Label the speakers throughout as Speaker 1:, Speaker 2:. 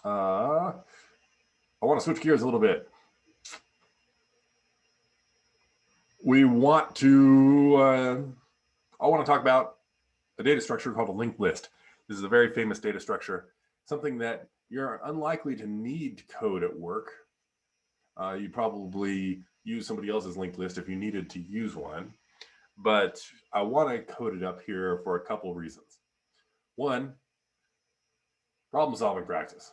Speaker 1: I want to switch gears a little bit. We want to, I want to talk about a data structure called a linked list. This is a very famous data structure, something that you're unlikely to need to code at work. You'd probably use somebody else's linked list if you needed to use one. But I want to code it up here for a couple of reasons. One, problem solving practice.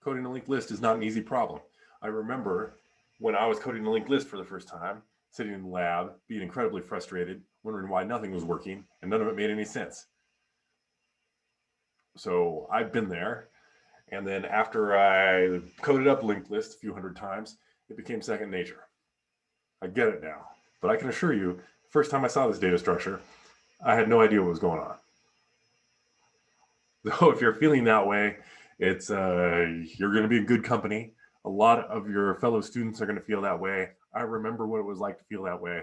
Speaker 1: Coding a linked list is not an easy problem. I remember when I was coding a linked list for the first time, sitting in the lab, being incredibly frustrated, wondering why nothing was working, and none of it made any sense. So I've been there. And then after I coded up linked list a few hundred times, it became second nature. I get it now. But I can assure you, the first time I saw this data structure, I had no idea what was going on. So if you're feeling that way, it's you're going to be in good company. A lot of your fellow students are going to feel that way. I remember what it was like to feel that way.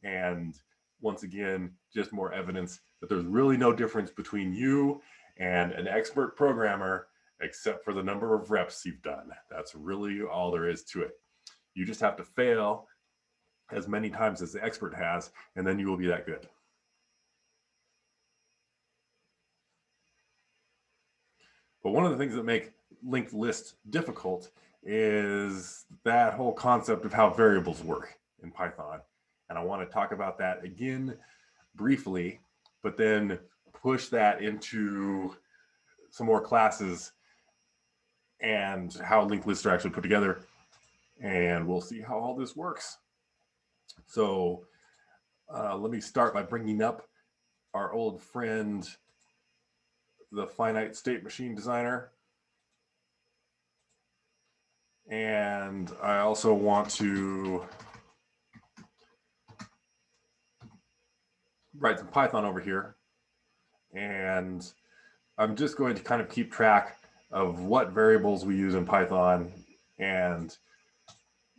Speaker 1: And once again, just more evidence that there's really no difference between you and an expert programmer except for the number of reps you've done. That's really all there is to it. You just have to fail as many times as the expert has, and then you will be that good. But one of the things that make linked lists difficult is that whole concept of how variables work in Python. And I want to talk about that again briefly, but then push that into some more classes and how linked lists are actually put together. And we'll see how all this works. So let me start by bringing up our old friend, the finite state machine designer. And I also want to write some Python over here. And I'm just going to kind of keep track of what variables we use in Python and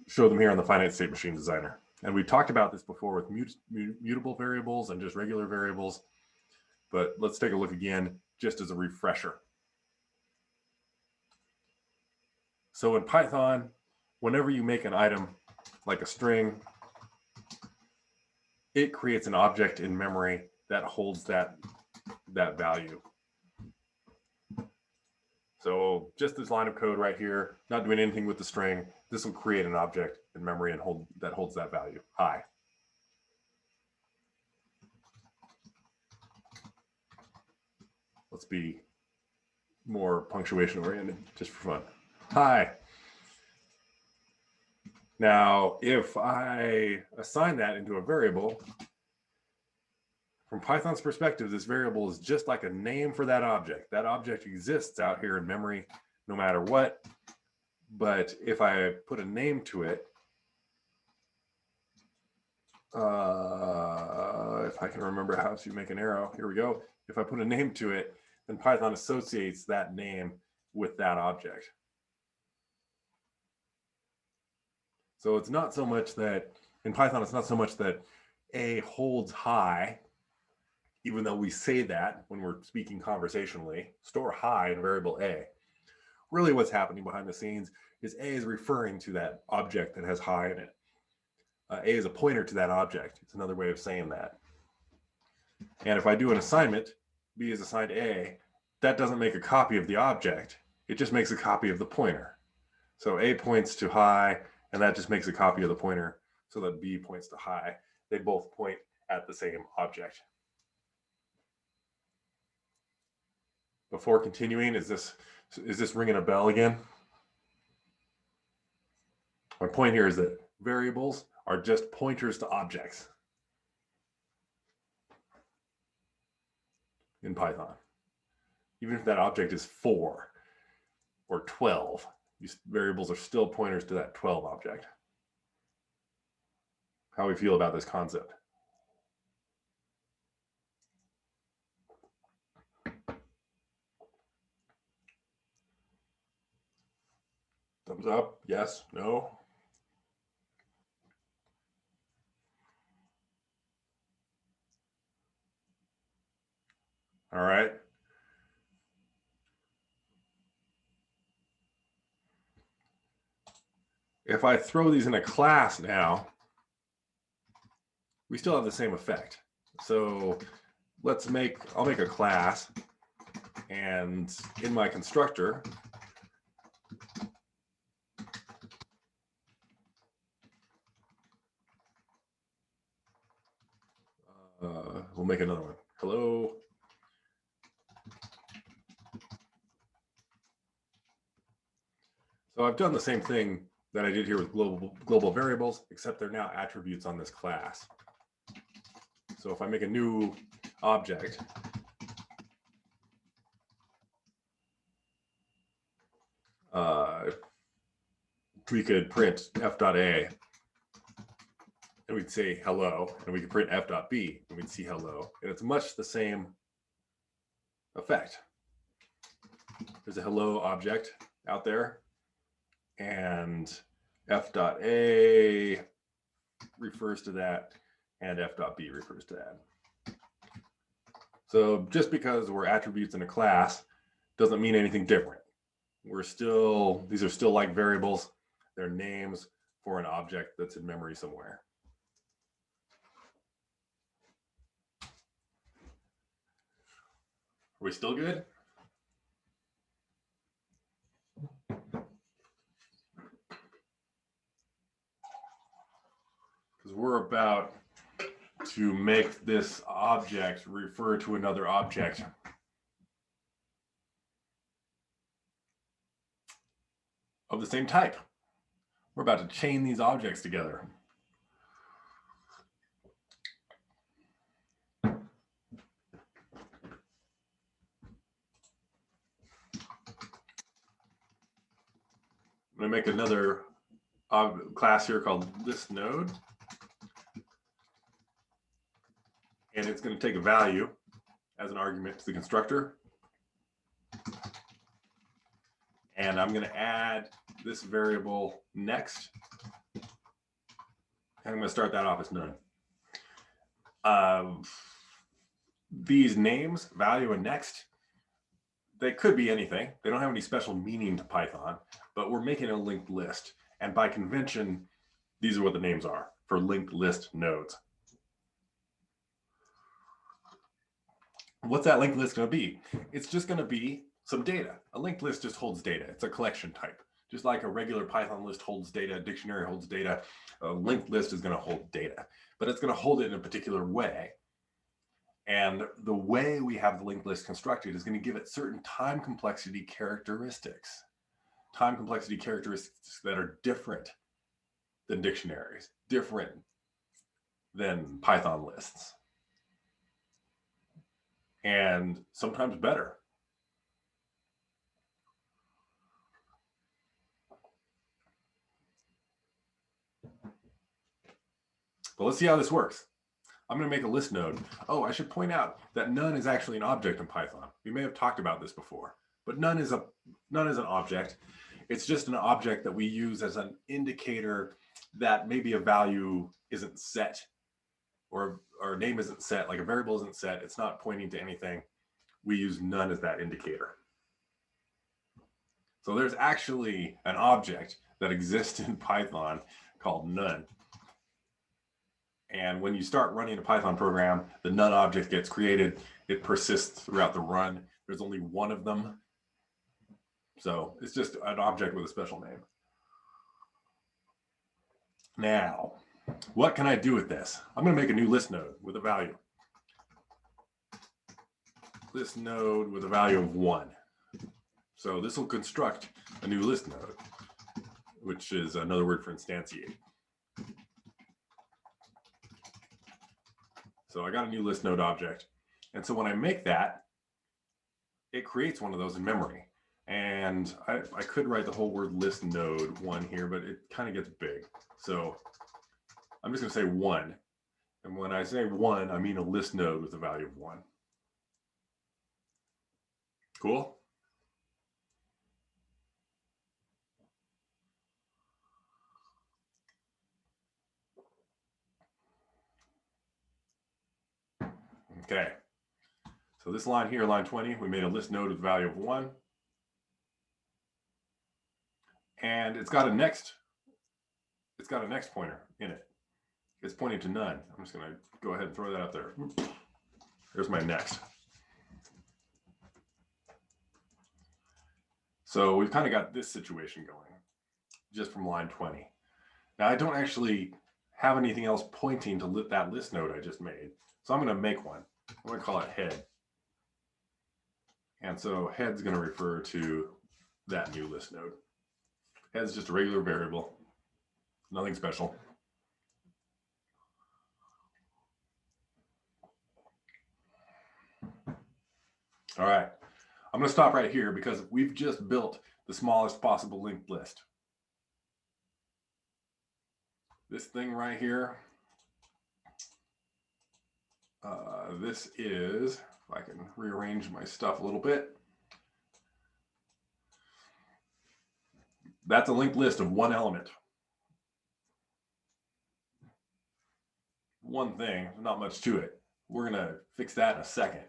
Speaker 1: show them here on the finite state machine designer. And we've talked about this before with mutable variables and just regular variables. But let's take a look again, just as a refresher. So in Python, whenever you make an item like a string, it creates an object in memory that holds that value. So just this line of code right here, not doing anything with the string, this will create an object in memory and holds that value, hi. Let's be more punctuation oriented just for fun. Hi. Now, if I assign that into a variable, from Python's perspective, this variable is just like a name for that object. That object exists out here in memory no matter what. But if I put a name to it, if I can remember how to make an arrow, here we go. If I put a name to it, then Python associates that name with that object. So it's not so much that, in Python, it's not so much that A holds hi, even though we say that when we're speaking conversationally, store hi in variable A. Really what's happening behind the scenes is A is referring to that object that has hi in it. A is a pointer to that object. It's another way of saying that. And if I do an assignment, B is assigned A, that doesn't make a copy of the object. It just makes a copy of the pointer. So A points to hi, and that just makes a copy of the pointer so that B points to hi. They both point at the same object. Before continuing, is this ringing a bell again? My point here is that variables are just pointers to objects in Python. Even if that object is 4 or 12, these variables are still pointers to that 12 object. How we feel about this concept? Thumbs up, yes, no? All right. If I throw these in a class now, we still have the same effect. So I'll make a class, and in my constructor, we'll make another one. Hello. So I've done the same thing that I did here with global variables, except they're now attributes on this class. So if I make a new object, we could print f.a, and we'd say hello, and we could print f.b, and we'd see hello, and it's much the same effect. There's a hello object out there, and f.a refers to that, and f.b refers to that. So just because we're attributes in a class doesn't mean anything different. These are still like variables. They're names for an object that's in memory somewhere. Are we still good? Because we're about to make this object refer to another object. Of the same type. We're about to chain these objects together. I'm going to make another class here called list node. And it's going to take a value as an argument to the constructor. And I'm going to add this variable next. And I'm going to start that off as none. These names, value and next, they could be anything. They don't have any special meaning to Python, but we're making a linked list. And by convention, these are what the names are for linked list nodes. What's that linked list going to be? It's just going to be some data. A linked list just holds data. It's a collection type. Just like a regular Python list holds data, a dictionary holds data, a linked list is going to hold data, but it's going to hold it in a particular way. And the way we have the linked list constructed is going to give it certain time complexity characteristics. Time complexity characteristics that are different than dictionaries, different than Python lists, and sometimes better. But let's see how this works. I'm going to make a list node. Oh, I should point out that none is actually an object in Python. We may have talked about this before, but none is an object. It's just an object that we use as an indicator that maybe a value isn't set, or our name isn't set, like a variable isn't set. It's not pointing to anything. We use none as that indicator. So there's actually an object that exists in Python called none. And when you start running a Python program, the none object gets created. It persists throughout the run. There's only one of them. So it's just an object with a special name. Now, what can I do with this? I'm going to make a new list node with a value. List node with a value of 1. So this will construct a new list node, which is another word for instantiate. So I got a new list node object. And so when I make that, it creates one of those in memory. And I could write the whole word list node 1 here, but it kind of gets big. So I'm just going to say 1. And when I say 1, I mean a list node with a value of 1. Cool? Okay. So this line here, line 20, we made a list node with a value of 1. And it's got a next it's got a next pointer in it. It's pointing to none. I'm just going to go ahead and throw that up there. There's my next. So we've kind of got this situation going just from line 20. Now I don't actually have anything else pointing to that list node I just made. So I'm going to make one. I'm going to call it head. And so head's going to refer to that new list node. Head's just a regular variable, nothing special. All right, I'm going to stop right here because we've just built the smallest possible linked list. This thing right here, this is, if I can rearrange my stuff a little bit, that's a linked list of one element. One thing, not much to it. We're going to fix that in a second.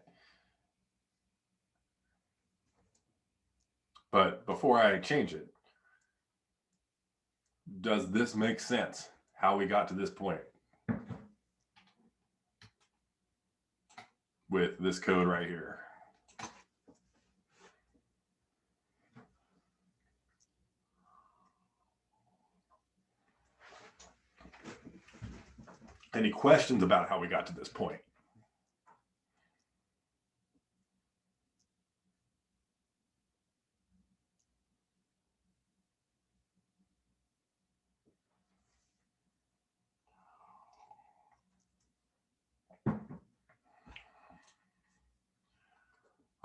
Speaker 1: But before I change it, does this make sense? How we got to this point with this code right here? Any questions about how we got to this point?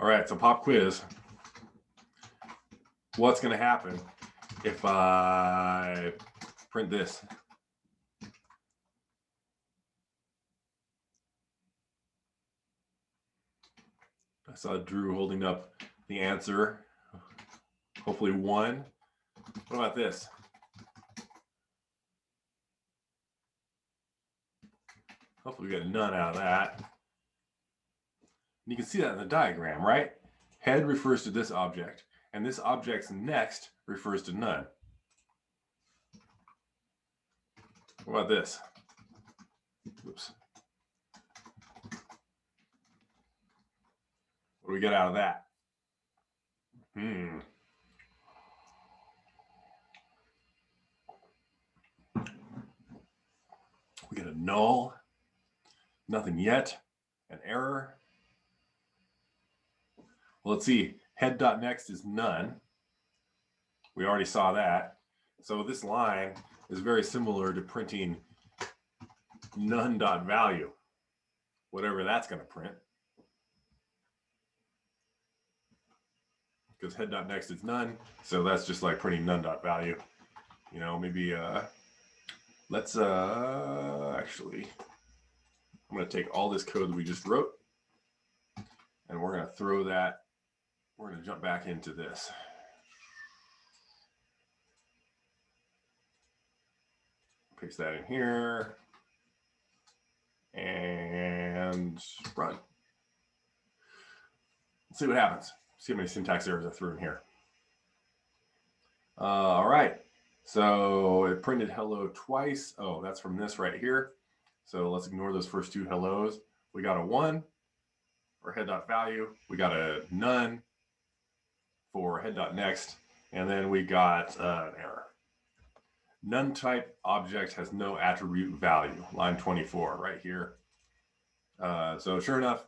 Speaker 1: All right, so pop quiz. What's going to happen if I print this? I saw Drew holding up the answer. Hopefully 1. What about this? Hopefully we get none out of that. And you can see that in the diagram, right? Head refers to this object, and this object's next refers to none. What about this? Oops. What do we get out of that? We get a null, nothing yet, an error. Well, let's see, head.next is none. We already saw that. So this line is very similar to printing none.value, whatever that's going to print. Because head.next is none, so that's just like printing none.value. You know, maybe let's actually, I'm going to take all this code that we just wrote, and we're going to throw that, we're going to jump back into this. Paste that in here, and run. Let's see what happens. See how many syntax errors I threw in here. All right, so it printed hello twice. Oh, that's from this right here. So let's ignore those first 2 hellos. We got a 1 for head.value. We got a none for head.next. And then we got an error. None type object has no attribute value. Line 24 right here. So sure enough,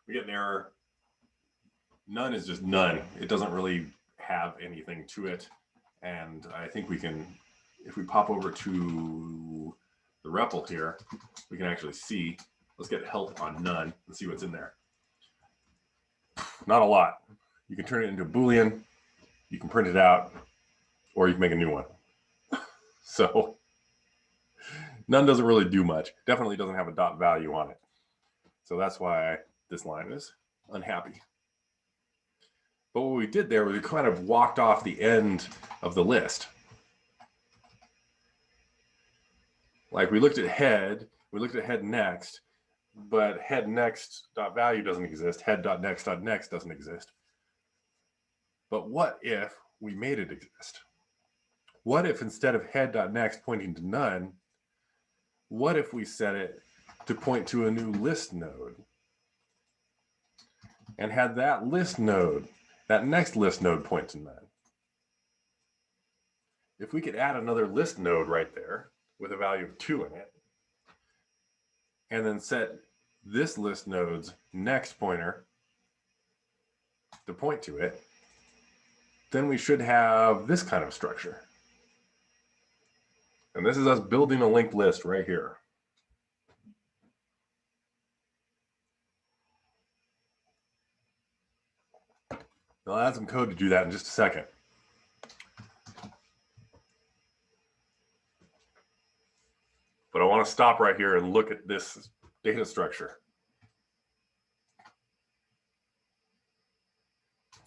Speaker 1: we get an error. None is just none. It doesn't really have anything to it. And I think we can, if we pop over to the REPL here, we can actually see. Let's get help on none and see what's in there. Not a lot. You can turn it into a Boolean, you can print it out, or you can make a new one. So none doesn't really do much. Definitely doesn't have a dot value on it. So that's why this line is unhappy. But what we did there was we kind of walked off the end of the list. Like we looked at head next, but head next dot value doesn't exist. Head dot next doesn't exist. But what if we made it exist? What if instead of head.next pointing to none, what if we set it to point to a new list node and had that list node, that next list node point to none? If we could add another list node right there with a value of 2 in it, and then set this list node's next pointer to point to it, then we should have this kind of structure. And this is us building a linked list right here. I'll add some code to do that in just a second. But I want to stop right here and look at this data structure.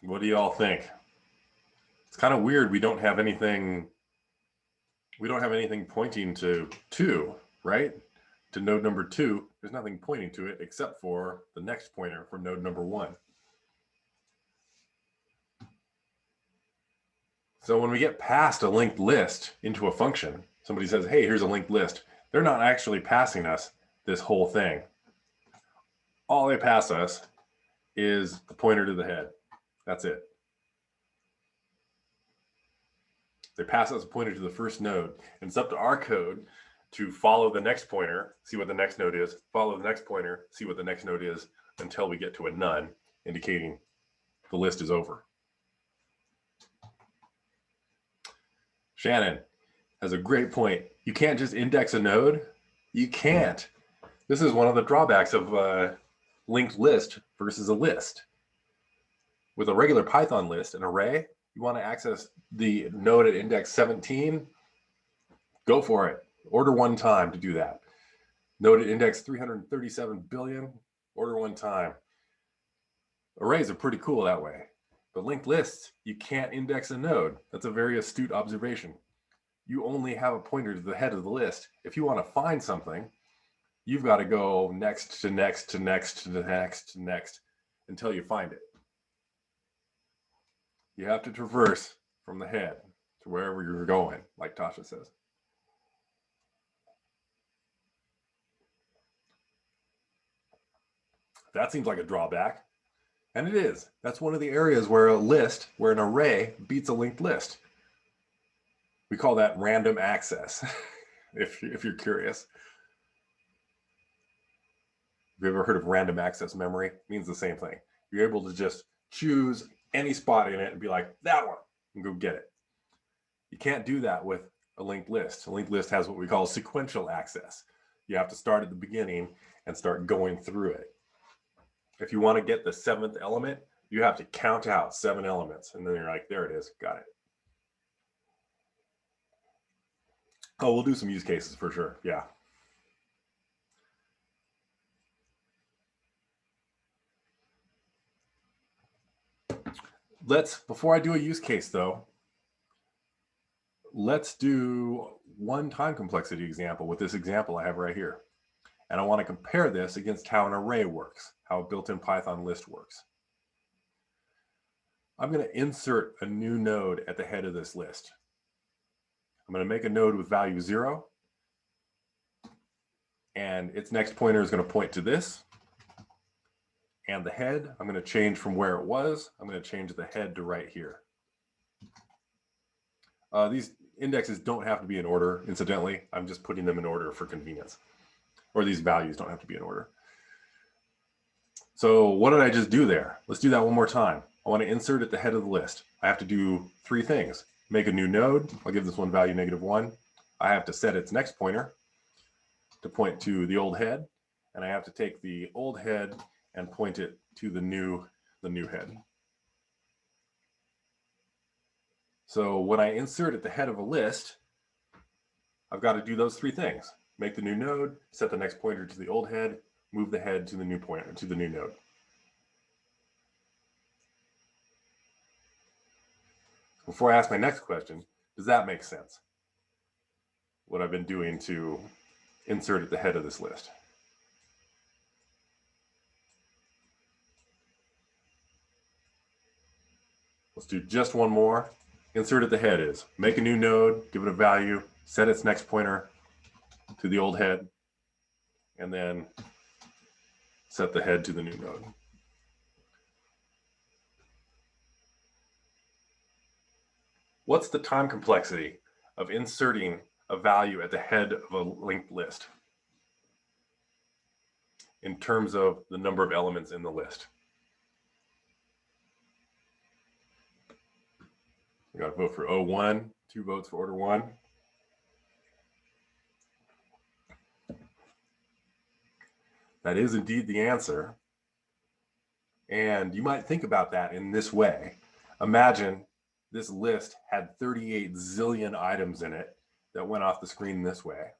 Speaker 1: What do y'all think? It's kind of weird. We don't have anything pointing to 2, right? To node number 2, there's nothing pointing to it except for the next pointer for node number 1. So when we get past a linked list into a function, somebody says, hey, here's a linked list. They're not actually passing us this whole thing. All they pass us is the pointer to the head. That's it. They pass us a pointer to the first node, and it's up to our code to follow the next pointer, see what the next node is, follow the next pointer, see what the next node is, until we get to a none, indicating the list is over. Shannon has a great point. You can't just index a node. You can't. This is one of the drawbacks of linked list versus a list. With a regular Python list, an array, you want to access the node at index 17, go for it. Order one time to do that. Node at index 337 billion, order one time. Arrays are pretty cool that way. But linked lists, you can't index a node. That's a very astute observation. You only have a pointer to the head of the list. If you want to find something, you've got to go next to next to next to next to next until you find it. You have to traverse from the head to wherever you're going, like Tasha says. That seems like a drawback. And it is. That's one of the areas where an array beats a linked list. We call that random access, if you're curious. Have you ever heard of random access memory? It means the same thing. You're able to just choose any spot in it and be like, that one, and go get it. You can't do that with a linked list. A linked list has what we call sequential access. You have to start at the beginning and start going through it. If you want to get the 7th element, you have to count out 7 elements, and then you're like, there it is, got it. Oh, we'll do some use cases for sure, yeah. Before I do a use case though, let's do one time complexity example with this example I have right here. And I want to compare this against how an array works, how a built-in Python list works. I'm going to insert a new node at the head of this list. I'm going to make a node with value 0. And its next pointer is going to point to this. And the head, I'm going to change from where it was. I'm going to change the head to right here. These indexes don't have to be in order, incidentally. I'm just putting them in order for convenience. Or these values don't have to be in order. So what did I just do there? Let's do that one more time. I want to insert at the head of the list. I have to do 3 things. Make a new node. I'll give this one value -1. I have to set its next pointer to point to the old head. And I have to take the old head and point it to the new head. So when I insert at the head of a list, I've got to do those 3 things. Make the new node, set the next pointer to the old head, move the head to the new pointer, to the new node. Before I ask my next question, does that make sense? What I've been doing to insert at the head of this list. Let's do just one more, insert at the head is make a new node, give it a value, set its next pointer to the old head, and then set the head to the new node. What's the time complexity of inserting a value at the head of a linked list in terms of the number of elements in the list? We got to vote for O1, 2 votes for order 1. That is indeed the answer. And you might think about that in this way. Imagine this list had 38 zillion items in it that went off the screen this way.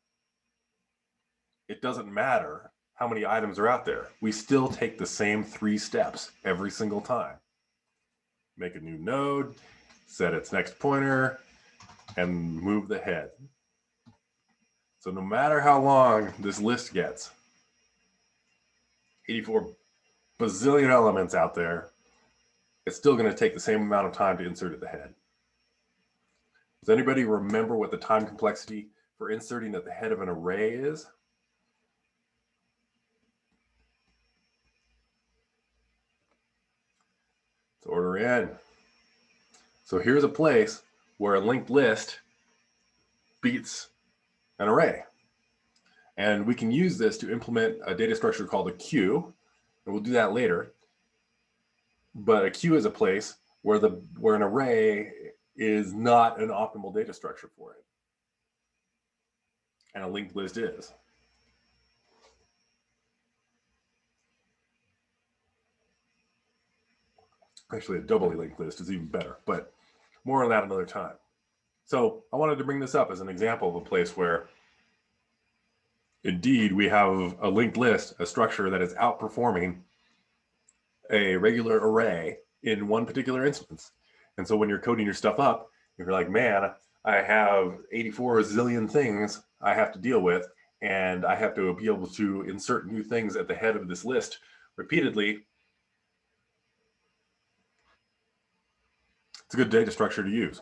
Speaker 1: It doesn't matter how many items are out there. We still take the same 3 steps every single time. Make a new node, set its next pointer, and move the head. So no matter how long this list gets, 84 bazillion elements out there, it's still going to take the same amount of time to insert at the head. Does anybody remember what the time complexity for inserting at the head of an array is? It's order n. So here's a place where a linked list beats an array. And we can use this to implement a data structure called a queue, and we'll do that later. But a queue is a place where an array is not an optimal data structure for it. And a linked list is. Actually, a doubly linked list is even better, but more on that another time. So I wanted to bring this up as an example of a place where indeed we have a linked list, a structure that is outperforming a regular array in one particular instance. And so when you're coding your stuff up, you're like, man, I have 84 zillion things I have to deal with, and I have to be able to insert new things at the head of this list repeatedly. It's a good data structure to use.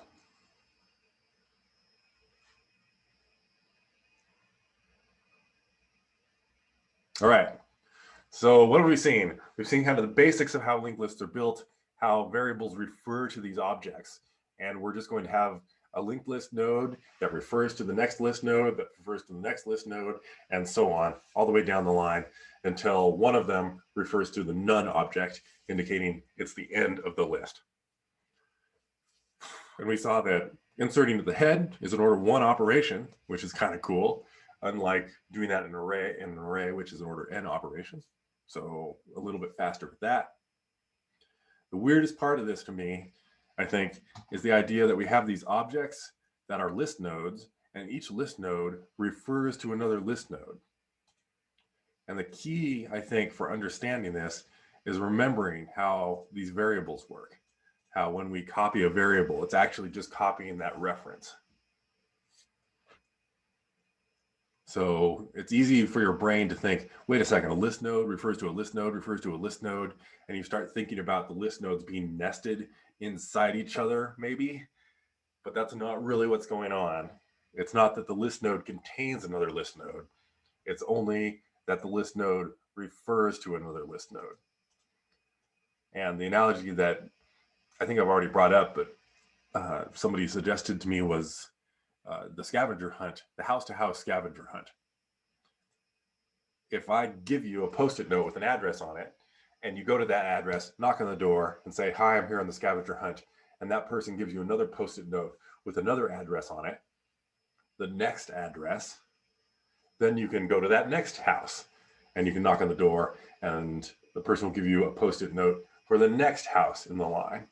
Speaker 1: All right, so what have we seen? We've seen kind of the basics of how linked lists are built, how variables refer to these objects. And we're just going to have a linked list node that refers to the next list node, that refers to the next list node, and so on, all the way down the line until one of them refers to the none object, indicating it's the end of the list. And we saw that inserting to the head is an order 1 operation, which is kind of cool, unlike doing that in an array, which is an order n operation. So a little bit faster with that. The weirdest part of this to me, I think, is the idea that we have these objects that are list nodes, and each list node refers to another list node. And the key, I think, for understanding this is remembering how these variables work. How when we copy a variable, it's actually just copying that reference. So it's easy for your brain to think, wait a second, a list node refers to a list node, refers to a list node, and you start thinking about the list nodes being nested inside each other, maybe, but that's not really what's going on. It's not that the list node contains another list node. It's only that the list node refers to another list node. And the analogy that I think I've already brought up, but somebody suggested to me was the scavenger hunt, the house-to-house scavenger hunt. If I give you a Post-it note with an address on it, and you go to that address, knock on the door, and say, hi, I'm here on the scavenger hunt, and that person gives you another Post-it note with another address on it, the next address, then you can go to that next house, and you can knock on the door, and the person will give you a Post-it note for the next house in the line.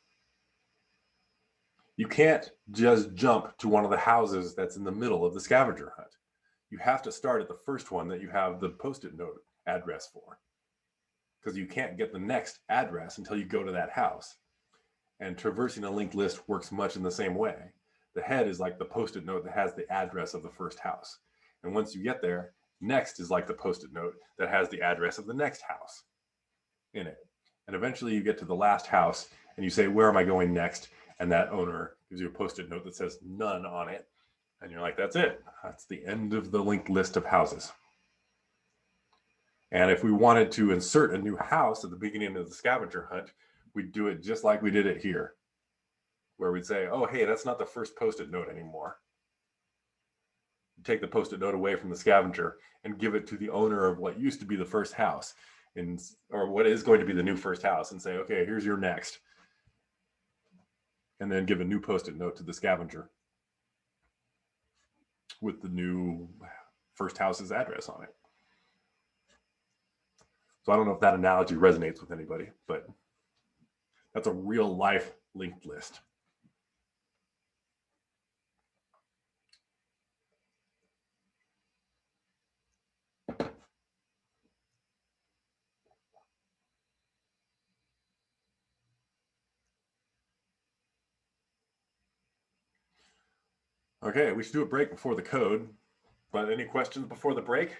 Speaker 1: You can't just jump to one of the houses that's in the middle of the scavenger hunt. You have to start at the first one that you have the Post-it note address for, because you can't get the next address until you go to that house. And traversing a linked list works much in the same way. The head is like the Post-it note that has the address of the first house. And once you get there, next is like the Post-it note that has the address of the next house in it. And eventually you get to the last house and you say, where am I going next? And that owner gives you a post-it note that says none on it. And you're like, that's it. That's the end of the linked list of houses. And if we wanted to insert a new house at the beginning of the scavenger hunt, we'd do it just like we did it here, where we'd say, oh, hey, that's not the first post-it note anymore. Take the post-it note away from the scavenger and give it to the owner of what used to be the first house, or what is going to be the new first house, and say, okay, here's your next. And then give a new post-it note to the scavenger with the new first house's address on it. So I don't know if that analogy resonates with anybody, but that's a real life linked list. Okay, we should do a break before the code, but any questions before the break?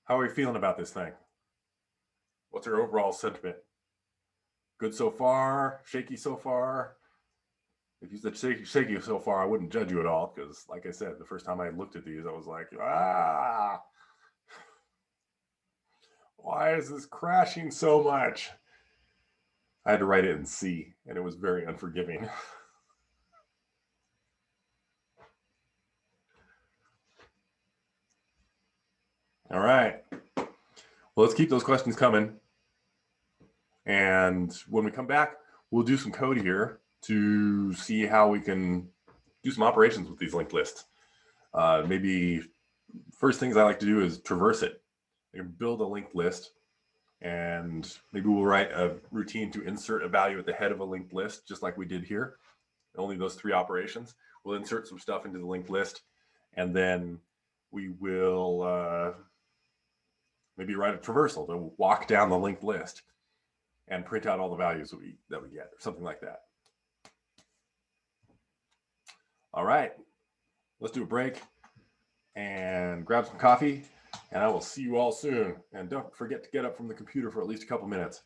Speaker 1: How are we feeling about this thing? What's your overall sentiment? Good so far? Shaky so far? If you said shaky so far, I wouldn't judge you at all, because like I said, the first time I looked at these, I was like, why is this crashing so much? I had to write it in C, and it was very unforgiving. All right. Well, let's keep those questions coming. And when we come back, we'll do some code here to see how we can do some operations with these linked lists. Maybe first things I like to do is traverse it. Build a linked list, and maybe we'll write a routine to insert a value at the head of a linked list, just like we did here. Only those 3 operations. We'll insert some stuff into the linked list, and then we will maybe write a traversal to walk down the linked list and print out all the values that we get, or something like that. All right, let's do a break and grab some coffee, and I will see you all soon. And don't forget to get up from the computer for at least a couple minutes.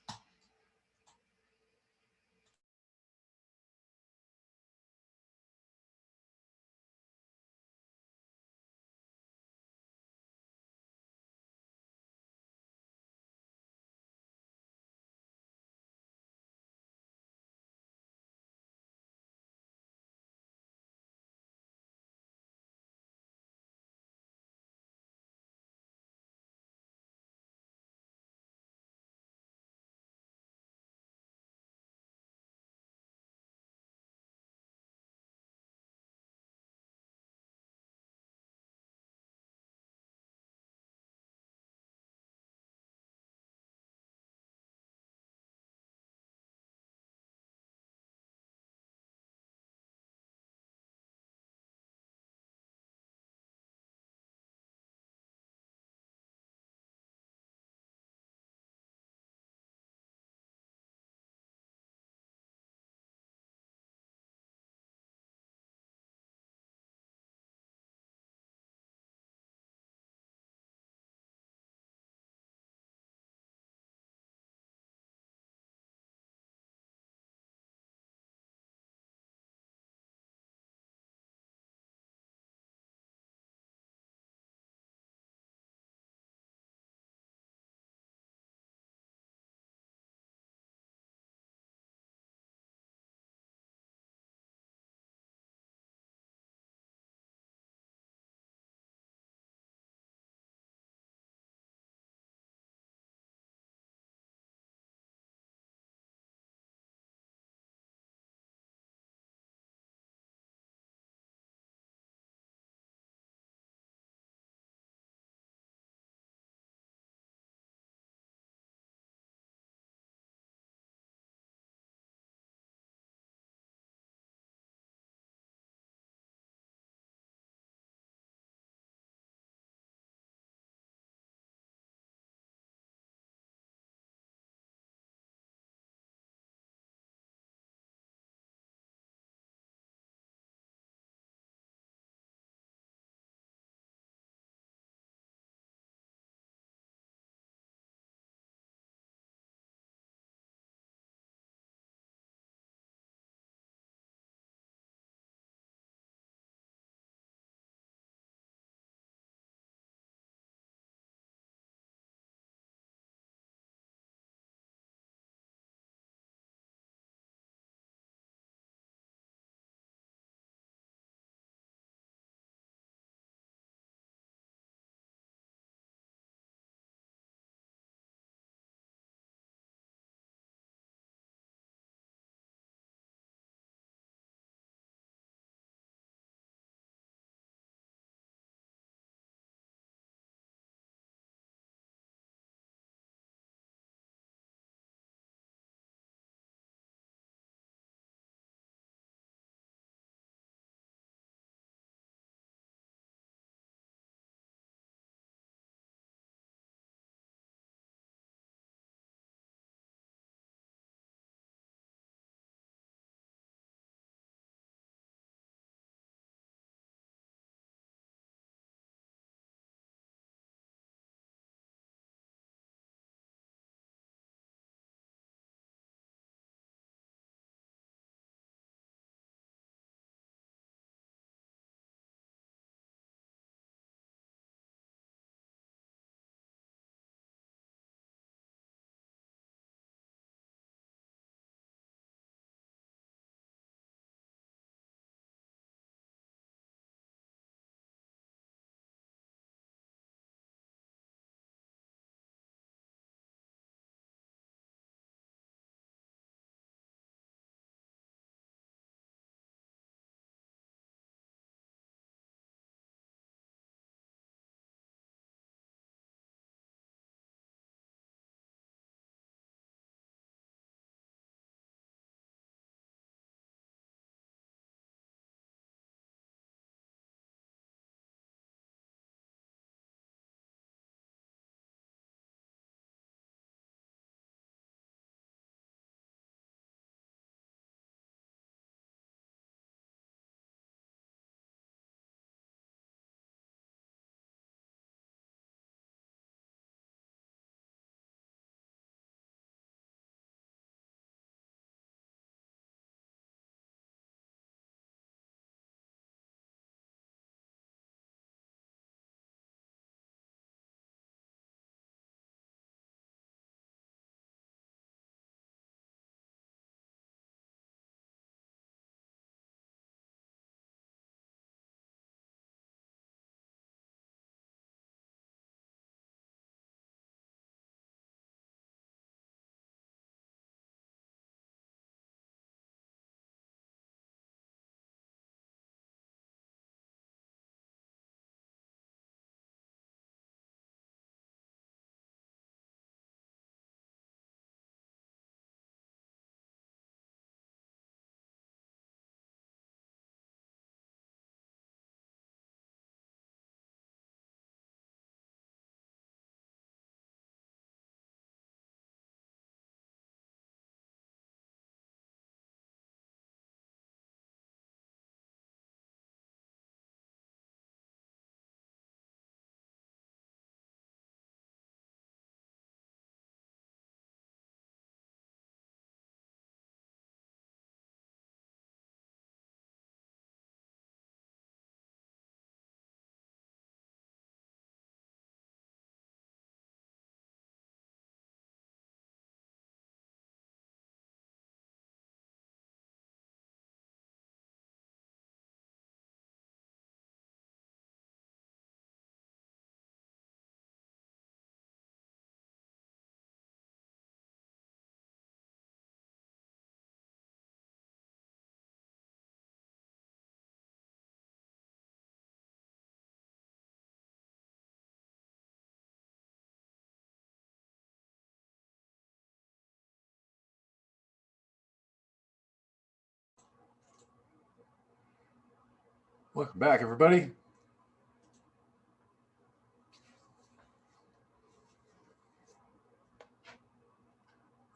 Speaker 1: Welcome back, everybody.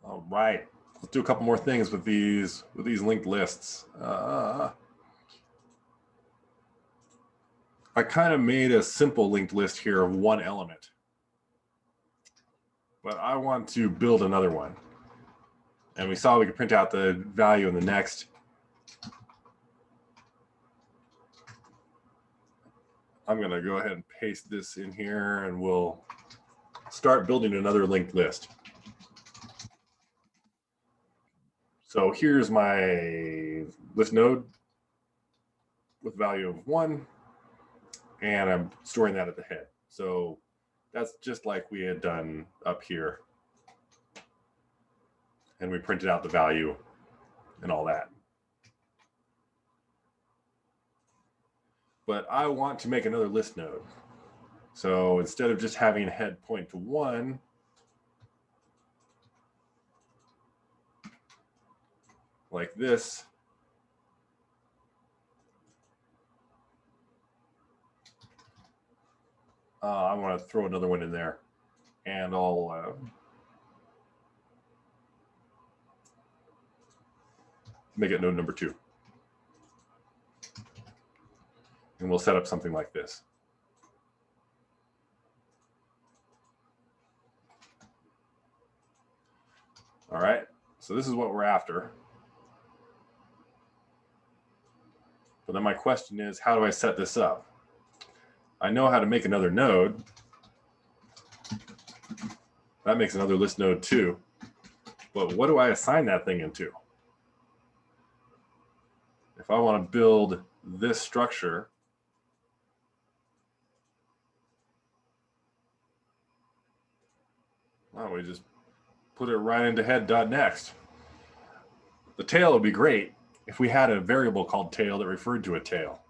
Speaker 1: All right, let's do a couple more things with these linked lists. I kind of made a simple linked list here of one element, but I want to build another one. And we saw we could print out the value in the next. I'm going to go ahead and paste this in here, and we'll start building another linked list. So here's my list node with value of 1, and I'm storing that at the head. So that's just like we had done up here. And we printed out the value and all that. But I want to make another list node. So instead of just having head point to 1, like this, I want to throw another one in there, and I'll make it node number 2. And we'll set up something like this. All right, so this is what we're after. But then my question is, how do I set this up? I know how to make another node. That makes another list node 2. But what do I assign that thing into? If I want to build this structure, why don't we just put it right into head.next? The tail would be great if we had a variable called tail that referred to a tail,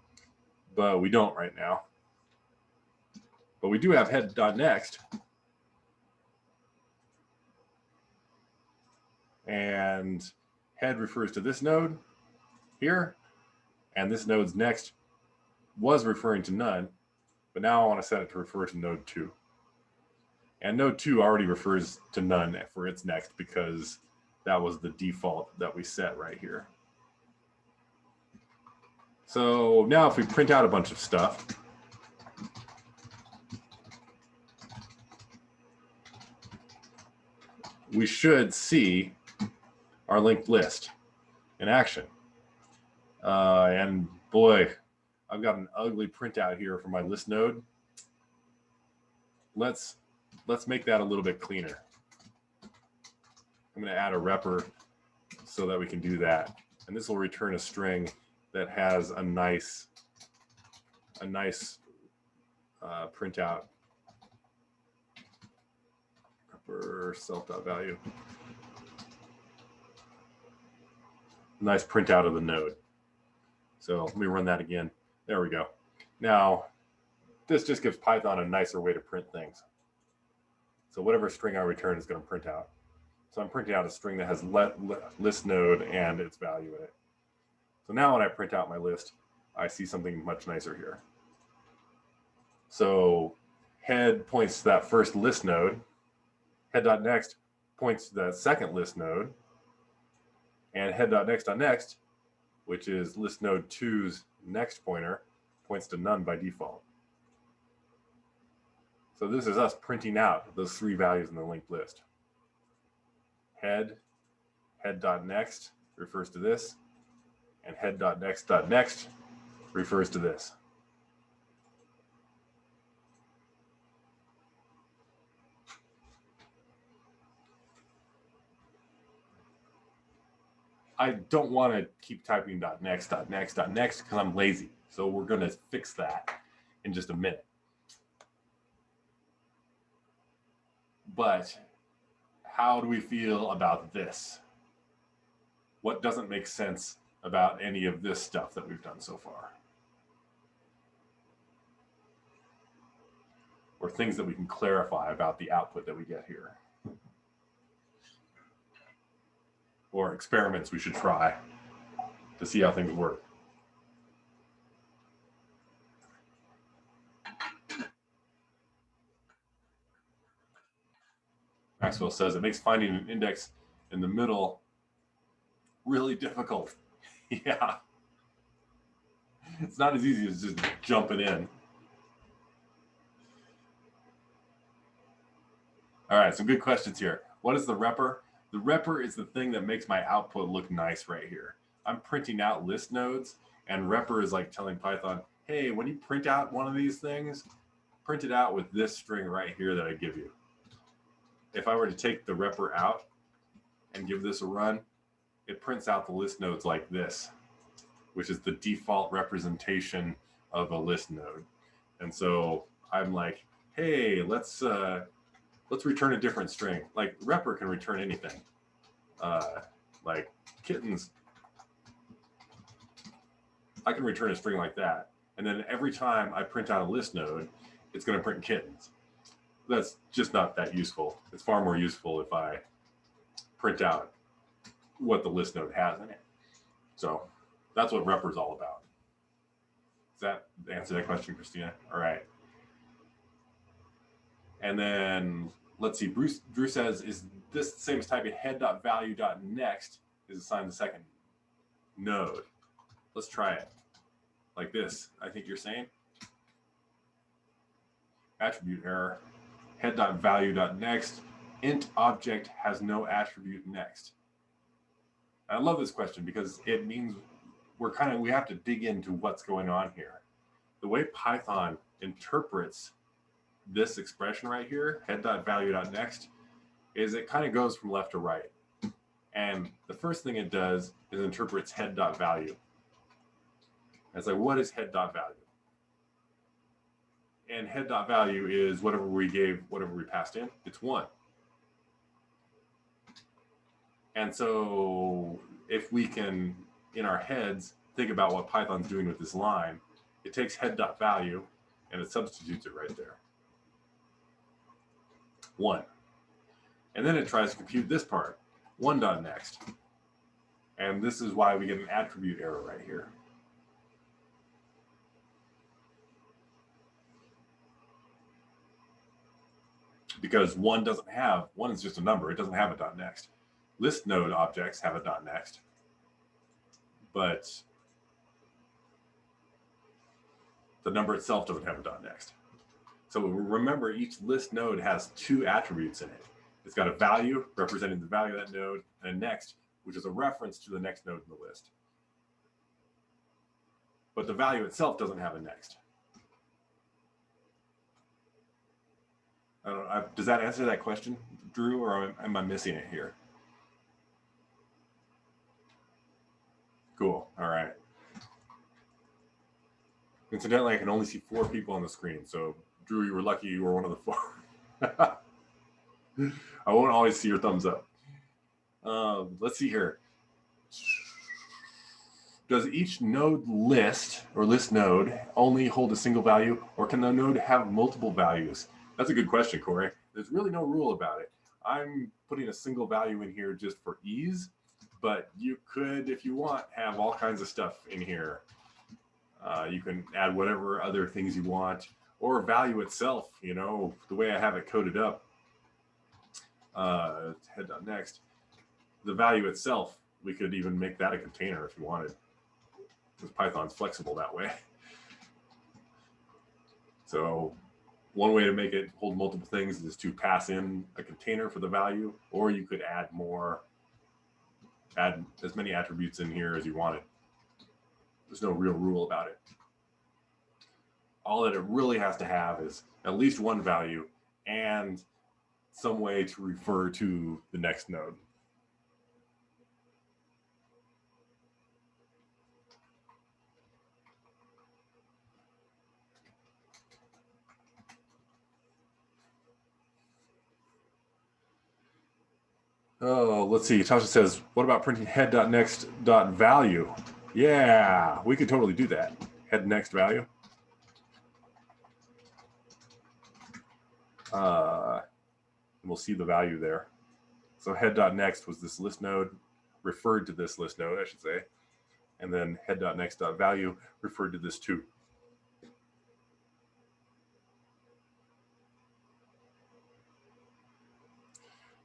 Speaker 1: but we don't right now. But we do have head.next, and head refers to this node here, and this node's next was referring to none, but now I want to set it to refer to node 2. And node 2 already refers to none for its next because that was the default that we set right here. So now if we print out a bunch of stuff, we should see our linked list in action. And boy, I've got an ugly printout here for my list node. Let's make that a little bit cleaner. I'm going to add a repr so that we can do that. And this will return a string that has a nice printout. Repr self.value. Nice printout of the node. So let me run that again. There we go. Now, this just gives Python a nicer way to print things. So whatever string I return is going to print out. So I'm printing out a string that has list node and its value in it. So now when I print out my list, I see something much nicer here. So head points to that first list node. Head.next points to that second list node. And head.next.next, which is list node 2's next pointer, points to none by default. So this is us printing out those 3 values in the linked list. Head.next refers to this, and head.next.next refers to this. I don't want to keep typing .next because I'm lazy. So we're going to fix that in just a minute. But how do we feel about this? What doesn't make sense about any of this stuff that we've done so far? Or things that we can clarify about the output that we get here? Or experiments we should try to see how things work? Maxwell says, it makes finding an index in the middle really difficult. Yeah. It's not as easy as just jumping in. All right, some good questions here. What is the repr? The repr is the thing that makes my output look nice right here. I'm printing out list nodes, and repr is like telling Python, hey, when you print out one of these things, print it out with this string right here that I give you. If I were to take the repr out and give this a run, it prints out the list nodes like this, which is the default representation of a list node. And so I'm like, hey, let's return a different string. Like repr can return anything, like kittens. I can return a string like that. And then every time I print out a list node, it's going to print kittens. That's just not that useful. It's far more useful if I print out what the list node has in it. So that's what repr is all about. Does that answer that question, Christina? All right. And then let's see, Drew says, is this the same as typing head.value.next is assigned the second node? Let's try it. Like this, I think you're saying. Attribute error, head.value.next, int object has no attribute next. I love this question because it means we have to dig into what's going on here. The way Python interprets this expression right here, head.value.next, is it kind of goes from left to right. And the first thing it does is interprets head.value. It's like, what is head.value? And head.value is whatever we passed in, it's 1. And so if we can, in our heads, think about what Python's doing with this line, it takes head.value and it substitutes it right there. 1. And then it tries to compute this part, 1.next. And this is why we get an attribute error right here. Because 1 is just a number, it doesn't have a .next. List node objects have a .next, but the number itself doesn't have a .next. So remember, each list node has 2 attributes in it. It's got a value representing the value of that node, and a next, which is a reference to the next node in the list. But the value itself doesn't have a next. I don't know, does that answer that question, Drew, or am I missing it here? Cool. All right. Incidentally, I can only see 4 people on the screen. So, Drew, you were lucky you were one of the 4. I won't always see your thumbs up. Let's see here. Does each node list or list node only hold a single value, or can the node have multiple values? That's a good question, Corey. There's really no rule about it. I'm putting a single value in here just for ease, but you could, if you want, have all kinds of stuff in here. You can add whatever other things you want, or value itself, you know, the way I have it coded up. Head.next. The value itself, we could even make that a container if you wanted, because Python's flexible that way. So one way to make it hold multiple things is to pass in a container for the value, or you could add as many attributes in here as you wanted. There's no real rule about it. All that it really has to have is at least one value and some way to refer to the next node. Oh, let's see. Tasha says, what about printing head.next.value? Yeah, we could totally do that. Head next value. We'll see the value there. So head.next was this list node, referred to this list node, I should say. And then head.next.value referred to this too.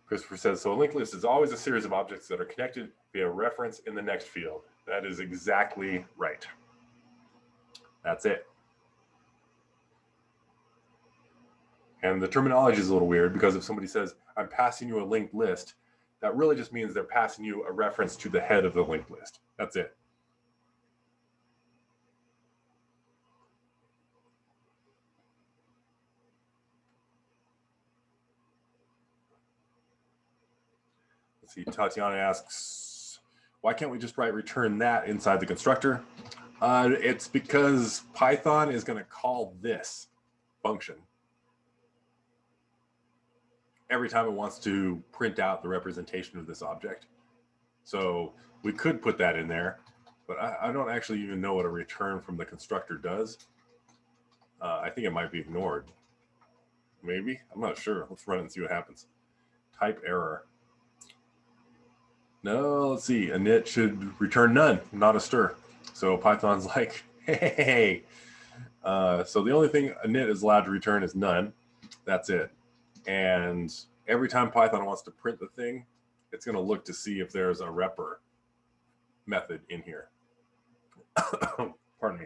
Speaker 1: Christopher says, so a linked list is always a series of objects that are connected via reference in the next field. That is exactly right. That's it. And the terminology is a little weird because if somebody says, I'm passing you a linked list, that really just means they're passing you a reference to the head of the linked list. That's it. Let's see, Tatiana asks, why can't we just write return that inside the constructor? It's because Python is going to call this function every time it wants to print out the representation of this object. So we could put that in there, but I don't actually even know what a return from the constructor does. I think it might be ignored. Maybe, I'm not sure. Let's run it and see what happens. Type error. No, let's see. Init should return none, not a stir. So Python's like, hey. So the only thing init is allowed to return is none. That's it. And every time Python wants to print the thing, it's going to look to see if there's a repr method in here. Pardon me.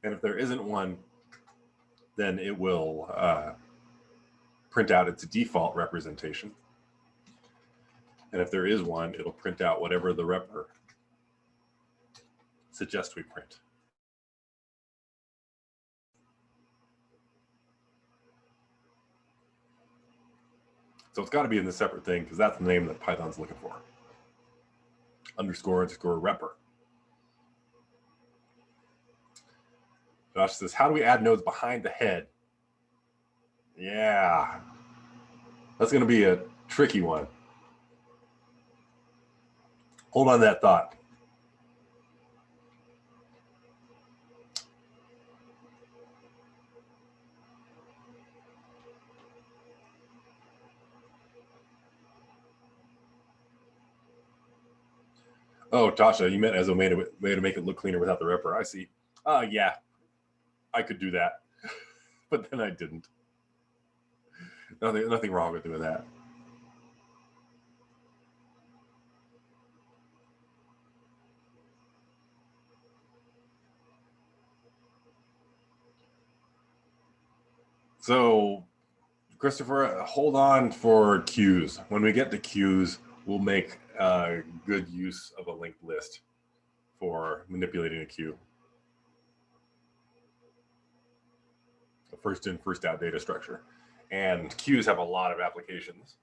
Speaker 1: And if there isn't one, then it will print out its default representation. And if there is one, it'll print out whatever the repr suggests we print. So it's got to be in the separate thing because that's the name that Python's looking for. Underscore repr. Josh says, how do we add nodes behind the head? Yeah, that's going to be a tricky one. Hold on that thought. Oh, Tasha, you meant as a way to make it look cleaner without the repr. I see. Yeah, I could do that, but then I didn't. Nothing wrong with doing that. So, Christopher, hold on for queues. When we get to queues, we'll make good use of a linked list for manipulating a queue. A first in, first out data structure. And queues have a lot of applications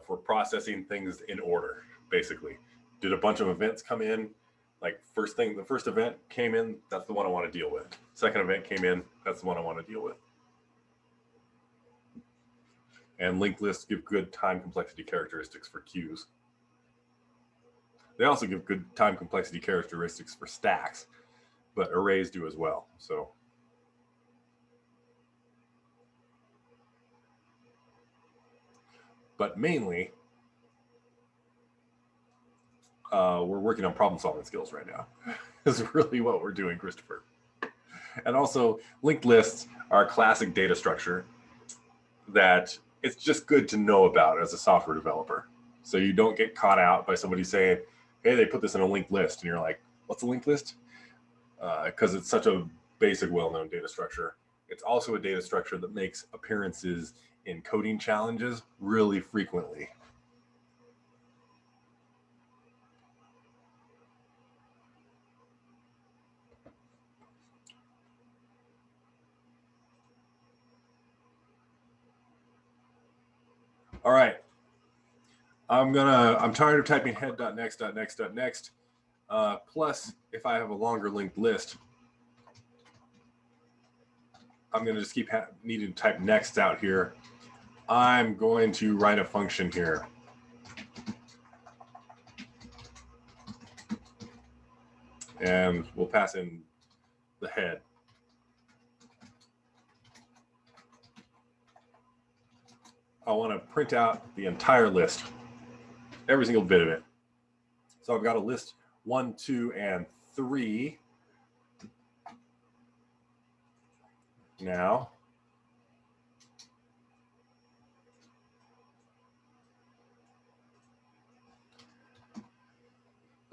Speaker 1: for processing things in order, basically. Did a bunch of events come in? Like the first event came in, that's the one I want to deal with. Second event came in, that's the one I want to deal with. And linked lists give good time complexity characteristics for queues. They also give good time complexity characteristics for stacks, but arrays do as well. So but mainly, we're working on problem solving skills right now. Is really what we're doing, Christopher. And also, linked lists are a classic data structure that it's just good to know about as a software developer. So you don't get caught out by somebody saying, hey, they put this in a linked list. And you're like, what's a linked list? Because it's such a basic, well-known data structure. It's also a data structure that makes appearances in coding challenges really frequently. All right. I'm tired of typing head.next.next.next. Plus, if I have a longer linked list, I'm going to just keep needing to type next out here. I'm going to write a function here. And we'll pass in the head. I want to print out the entire list, every single bit of it. So I've got a list 1, 2, and 3. Now,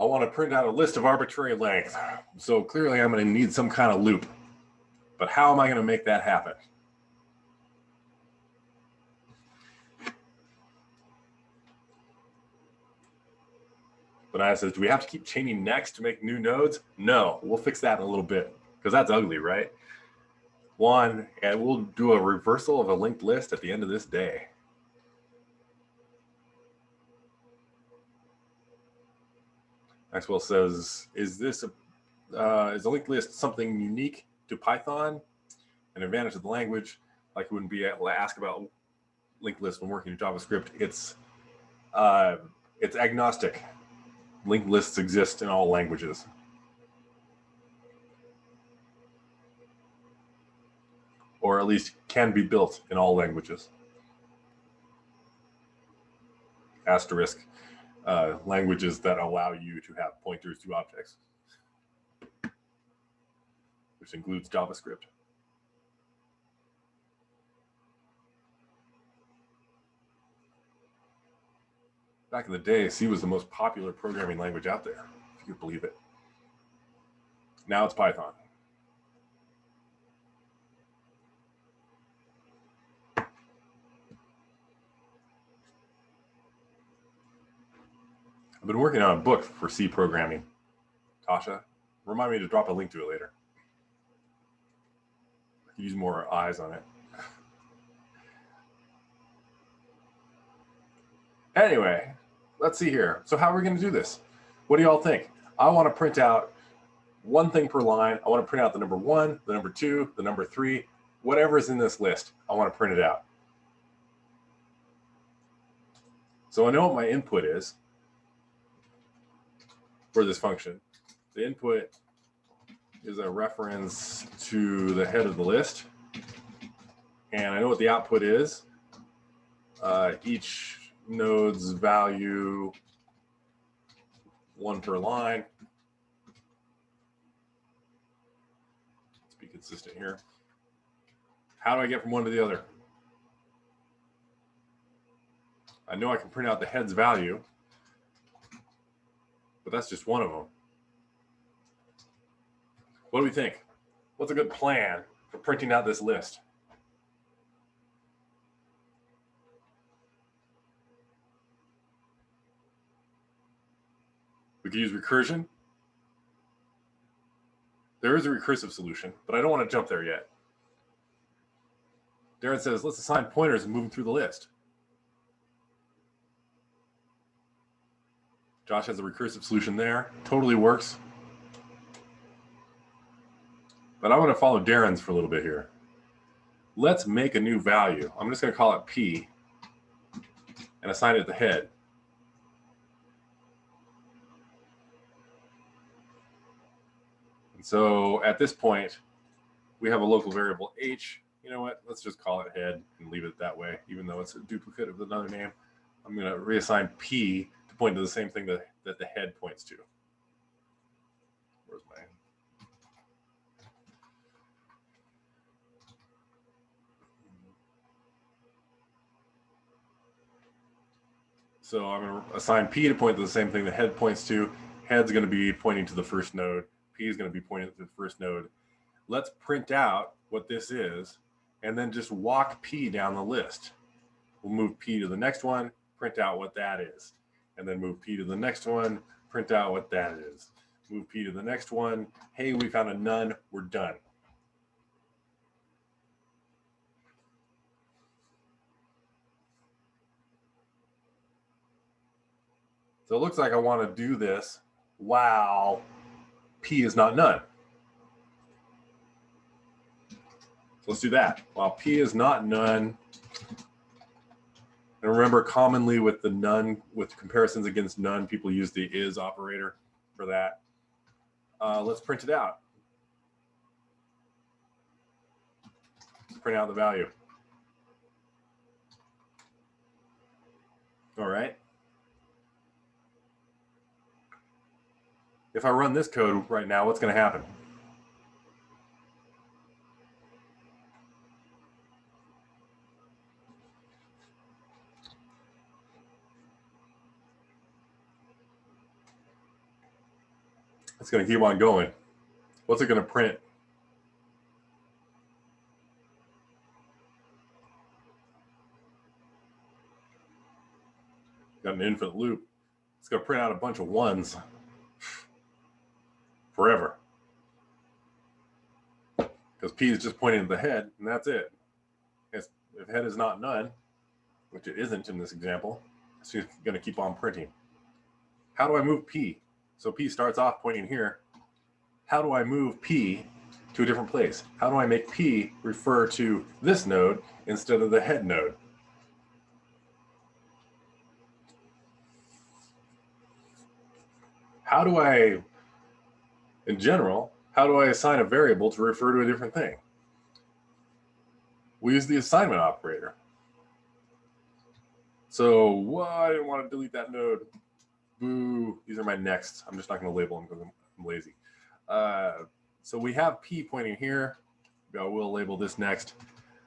Speaker 1: I want to print out a list of arbitrary length. So clearly I'm going to need some kind of loop. But how am I going to make that happen? Benaya says, do we have to keep chaining next to make new nodes? No, we'll fix that in a little bit because that's ugly, right? And we'll do a reversal of a linked list at the end of this day. Maxwell says, is a linked list something unique to Python? An advantage of the language, like you wouldn't be able to ask about linked lists when working in JavaScript. It's agnostic. Linked lists exist in all languages. Or at least can be built in all languages. Asterisk, languages that allow you to have pointers to objects, which includes JavaScript. Back in the day, C was the most popular programming language out there, if you could believe it. Now it's Python. I've been working on a book for C programming. Tasha, remind me to drop a link to it later. I could use more eyes on it. Anyway, let's see here. So how are we going to do this? What do y'all think? I want to print out one thing per line. I want to print out the number 1, the number 2, the number 3, whatever is in this list. I want to print it out. So I know what my input is for this function. The input is a reference to the head of the list. And I know what the output is. Each node's value, 1 per line. Let's be consistent here. How do I get from one to the other? I know I can print out the head's value, but that's just one of them. What do we think? What's a good plan for printing out this list? We could use recursion. There is a recursive solution, but I don't want to jump there yet. Darren says, let's assign pointers and move them through the list. Josh has a recursive solution there. Totally works. But I want to follow Darren's for a little bit here. Let's make a new value. I'm just going to call it P and assign it at the head. And so at this point, we have a local variable H. You know what? Let's just call it head and leave it that way, even though it's a duplicate of another name. I'm going to reassign P to point to the same thing that the head points to. Where's my... So I'm going to assign P to point to the same thing the head points to. Head's going to be pointing to the first node. P is going to be pointing to the first node. Let's print out what this is and then just walk P down the list. We'll move P to the next one, print out what that is. And then move P to the next one, print out what that is. Move P to the next one. Hey, we found a none. We're done. So it looks like I want to do this while P is not none. So let's do that. While P is not none, and remember, commonly with the none, with comparisons against none, people use the is operator for that. Let's print it out. Let's print out the value. All right. If I run this code right now, what's going to happen? It's going to keep on going. What's it going to print? Got an infinite loop. It's going to print out a bunch of ones forever. Because P is just pointing to the head, and that's it. If head is not none, which it isn't in this example, it's just going to keep on printing. How do I move P? So P starts off pointing here. How do I move P to a different place? How do I make P refer to this node instead of the head node? How do I, in general, how do I assign a variable to refer to a different thing? We use the assignment operator. So, I didn't want to delete that node. Boo, these are my nexts. I'm just not going to label them because I'm lazy. So we have P pointing here. We'll label this next.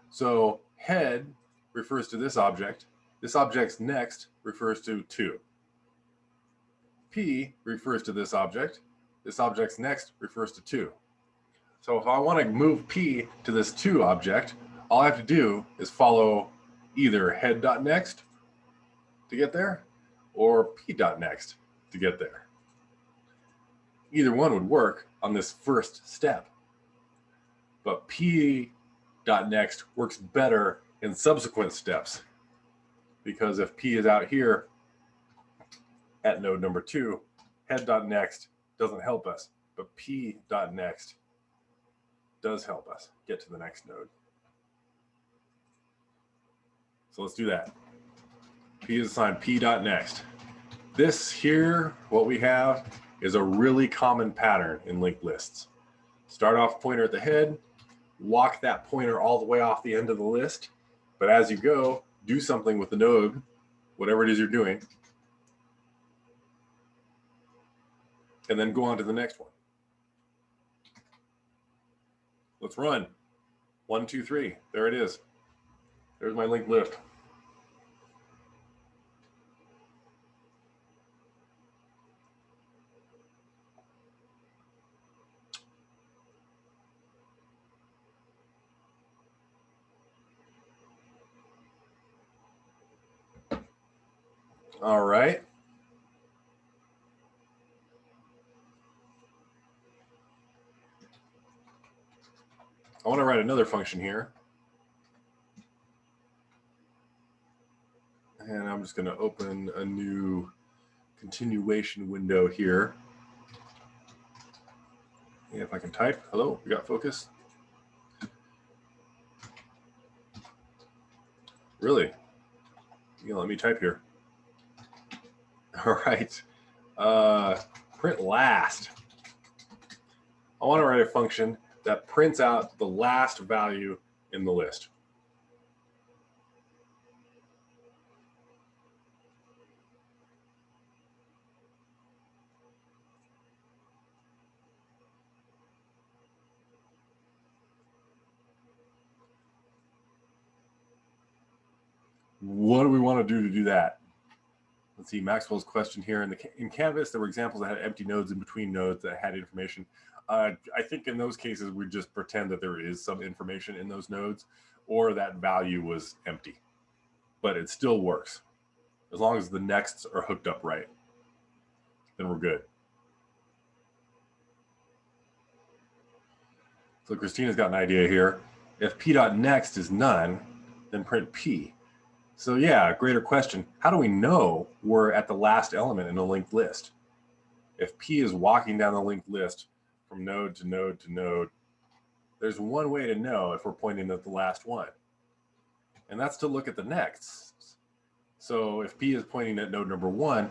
Speaker 1: So head refers to this object. This object's next refers to 2. P refers to this object. This object's next refers to 2. So if I want to move P to this 2 object, all I have to do is follow either head.next to get there or p.next to get there. Either one would work on this first step, but p.next works better in subsequent steps, because if p is out here at node number 2, head.next doesn't help us, but p.next does help us get to the next node. So let's do that. P is assigned p.next. This here, what we have, is a really common pattern in linked lists. Start off pointer at the head, walk that pointer all the way off the end of the list, but as you go, do something with the node, whatever it is you're doing, and then go on to the next one. Let's run. 1, 2, 3. There it is. There's my linked list. All right. I want to write another function here. And I'm just going to open a new continuation window here. And if I can type, hello, we got focus. Really? You can let me type here. All right. Print last. I want to write a function that prints out the last value in the list. What do we want to do that? Let's see, Maxwell's question here. In Canvas, there were examples that had empty nodes in between nodes that had information. I think in those cases, we just pretend that there is some information in those nodes, or that value was empty. But it still works. As long as the nexts are hooked up right, then we're good. So Christina's got an idea here. If p.next is none, then print p. So yeah, greater question. How do we know we're at the last element in a linked list? If p is walking down the linked list from node to node to node, there's one way to know if we're pointing at the last one, and that's to look at the nexts. So if p is pointing at node number 1,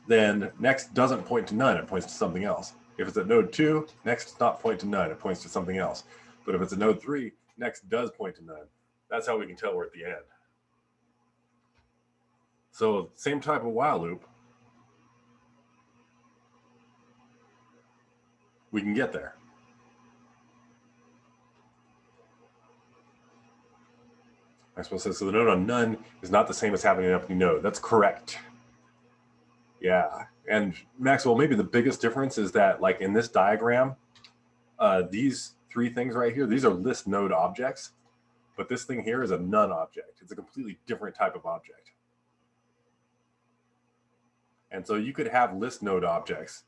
Speaker 1: then next doesn't point to none, it points to something else. If it's at node 2, next does not point to none, it points to something else. But if it's at node 3, next does point to none. That's how we can tell we're at the end. So same type of while loop, we can get there. Maxwell says, so the node on none is not the same as having an empty node. That's correct. Yeah, And Maxwell, maybe the biggest difference is that, like in this diagram, these three things right here, these are list node objects, but this thing here is a none object. It's a completely different type of object. And so you could have list node objects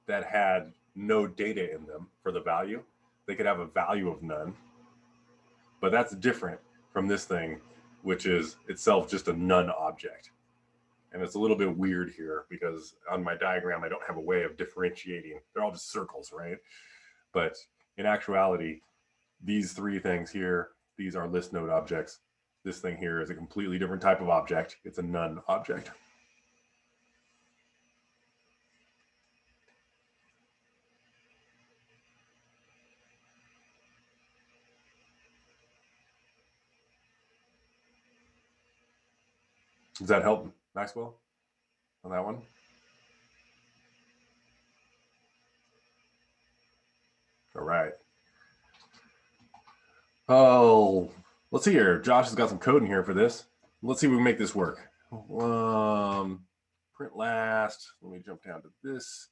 Speaker 1: that had no data in them for the value. They could have a value of none, but that's different from this thing, which is itself just a none object. And it's a little bit weird here because on my diagram, I don't have a way of differentiating. They're all just circles, right? But in actuality, these three things here, these are list node objects. This thing here is a completely different type of object. It's a none object. Does that help, Maxwell, on that one? All right. Oh, let's see here. Josh has got some code in here for this. Let's see if we can make this work. Print last. Let me jump down to this.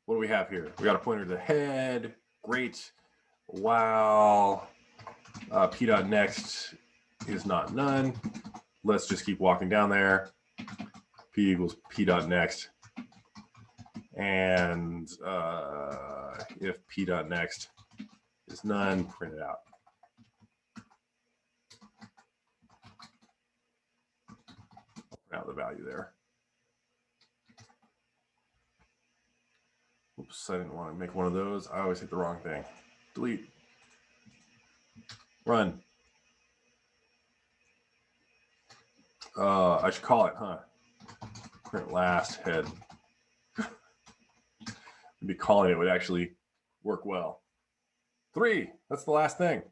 Speaker 1: What do we have here? We got a pointer to the head. Great. Wow. P.next is not none. Let's just keep walking down there. P equals P.next. And if P.next is none, print it out. Print out the value there. Oops, I didn't want to make one of those. I always hit the wrong thing. Delete. Run. I should call it, huh? Print last head. Maybe calling it would actually work well. 3, that's the last thing.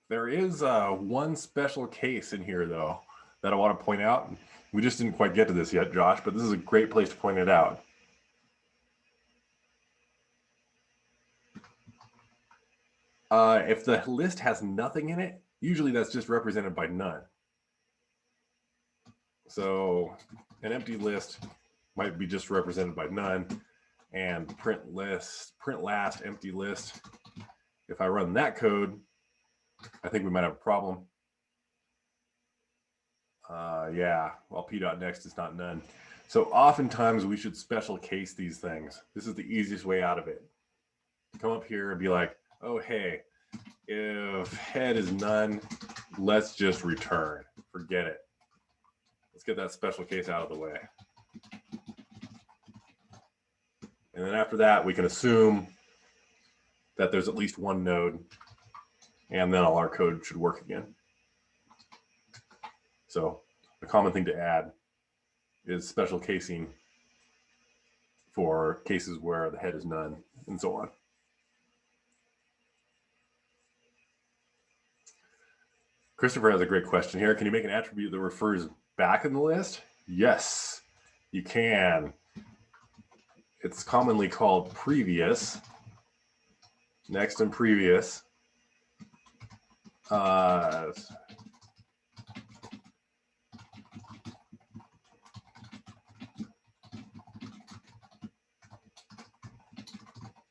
Speaker 1: There is one special case in here, though, that I want to point out. We just didn't quite get to this yet, Josh, but this is a great place to point it out. If the list has nothing in it, usually that's just represented by none. So an empty list might be just represented by none, and print last empty list. If I run that code, I think we might have a problem. Yeah, well, P.next is not none. So oftentimes we should special case these things. This is the easiest way out of it. Come up here and be like, oh, hey, if head is none, let's just return. Forget it. Let's get that special case out of the way. And then after that, we can assume that there's at least one node, and then all our code should work again. So a common thing to add is special casing for cases where the head is none, and so on. Christopher has a great question here. Can you make an attribute that refers back in the list? Yes, you can. It's commonly called previous, next and previous.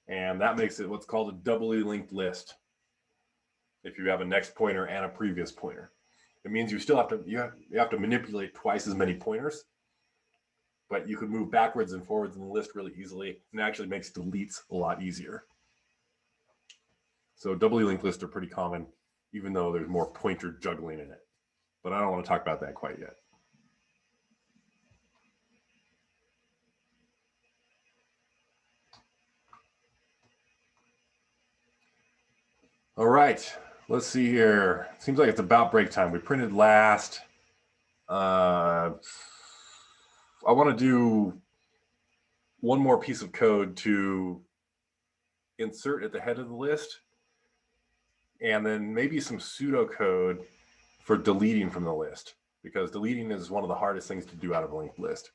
Speaker 1: And that makes it what's called a doubly linked list. If you have a next pointer and a previous pointer, it means you still have to you have to manipulate twice as many pointers, but you can move backwards and forwards in the list really easily, and it actually makes deletes a lot easier. So doubly linked lists are pretty common, even though there's more pointer juggling in it. But I don't want to talk about that quite yet. All right, let's see here. Seems like it's about break time. We printed last. I want to do one more piece of code to insert at the head of the list, and then maybe some pseudocode for deleting from the list, because deleting is one of the hardest things to do out of a linked list.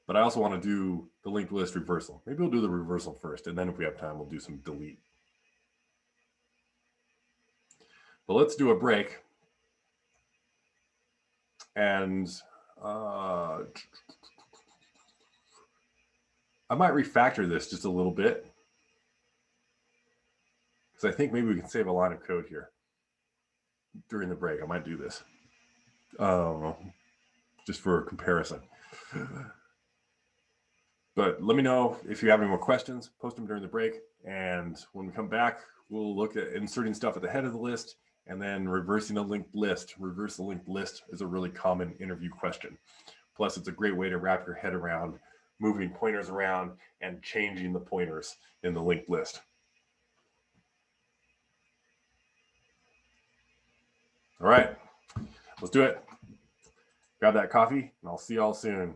Speaker 1: But I also want to do the linked list reversal. Maybe we'll do the reversal first, and then if we have time, we'll do some delete. But let's do a break. And I might refactor this just a little bit, because I think maybe we can save a line of code here during the break. I might do this just for comparison. But let me know if you have any more questions. Post them during the break. And when we come back, we'll look at inserting stuff at the head of the list and then reversing a linked list. Reverse the linked list is a really common interview question. Plus, it's a great way to wrap your head around moving pointers around and changing the pointers in the linked list. All right, let's do it. Grab that coffee, and I'll see y'all soon.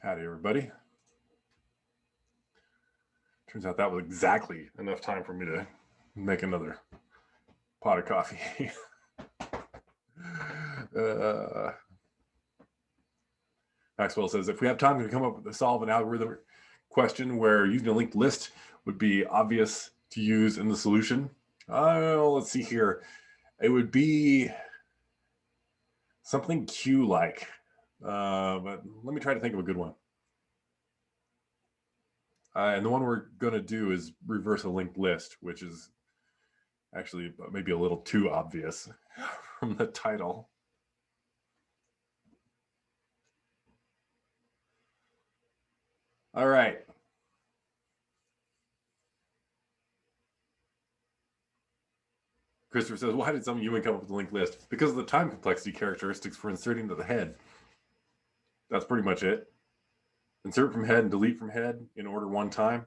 Speaker 1: Howdy, everybody. Turns out that was exactly enough time for me to make another pot of coffee. Maxwell says, if we have time to come up with a solve an algorithm question where using a linked list would be obvious to use in the solution, let's see here. It would be something Q-like, but let me try to think of a good one. And the one we're going to do is reverse a linked list, which is actually maybe a little too obvious from the title. All right. Christopher says, why did some human come up with a linked list? Because of the time complexity characteristics for inserting to the head. That's pretty much it. Insert from head and delete from head in order one time.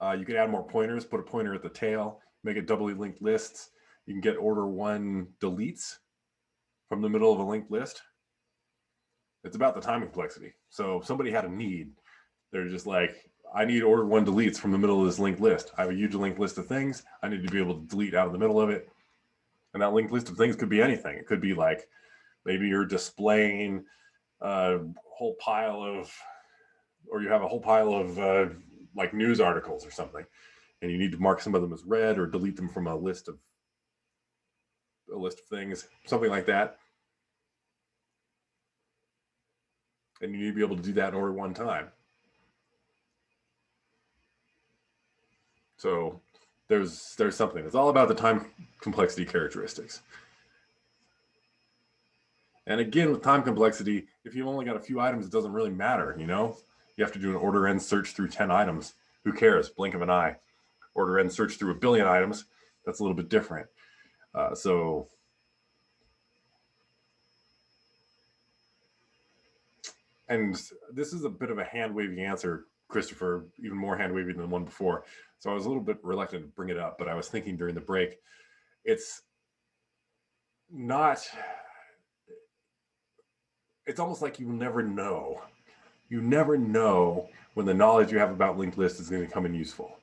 Speaker 1: You can add more pointers, put a pointer at the tail, make it doubly linked lists. You can get order one deletes from the middle of a linked list. It's about the time complexity. So if somebody had a need, they're just like, I need order one deletes from the middle of this linked list. I have a huge linked list of things. I need to be able to delete out of the middle of it. And that linked list of things could be anything. It could be like, maybe you're displaying a whole pile of, or you have a whole pile of like news articles or something, and you need to mark some of them as read or delete them from a list of things, something like that. And you need to be able to do that in order one time. So there's something. It's all about the time complexity characteristics. And again, with time complexity, if you've only got a few items, it doesn't really matter, you know? You have to do an order n search through 10 items. Who cares? Blink of an eye. Order n search through 1 billion items. That's a little bit different. And this is a bit of a hand-wavy answer, Christopher, even more hand-wavy than the one before. So I was a little bit reluctant to bring it up, but I was thinking during the break, it's almost like you never know. You never know when the knowledge you have about linked lists is going to come in useful.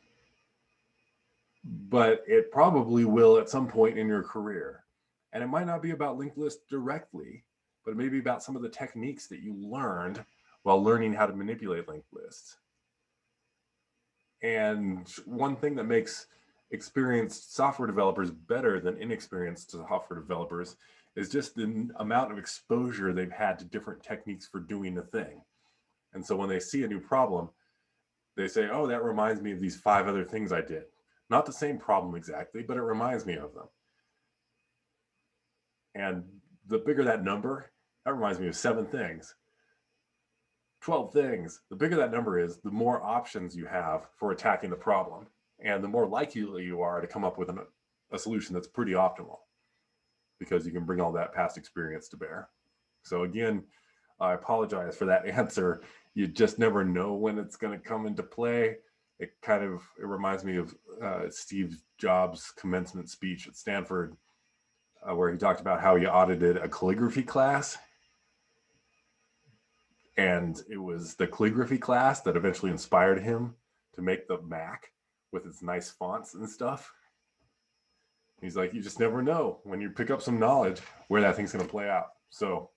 Speaker 1: But it probably will at some point in your career. And it might not be about linked lists directly, but it may be about some of the techniques that you learned while learning how to manipulate linked lists. And one thing that makes experienced software developers better than inexperienced software developers is just the amount of exposure they've had to different techniques for doing the thing. And so when they see a new problem, they say, oh, that reminds me of these 5 other things I did. Not the same problem exactly, but it reminds me of them. And the bigger that number, that reminds me of 7 things, 12 things. The bigger that number is, the more options you have for attacking the problem. And the more likely you are to come up with a solution that's pretty optimal, because you can bring all that past experience to bear. So again, I apologize for that answer. You just never know when it's going to come into play. It reminds me of Steve Jobs' commencement speech at Stanford, where he talked about how he audited a calligraphy class. And it was the calligraphy class that eventually inspired him to make the Mac with its nice fonts and stuff. He's like, you just never know when you pick up some knowledge where that thing's going to play out. So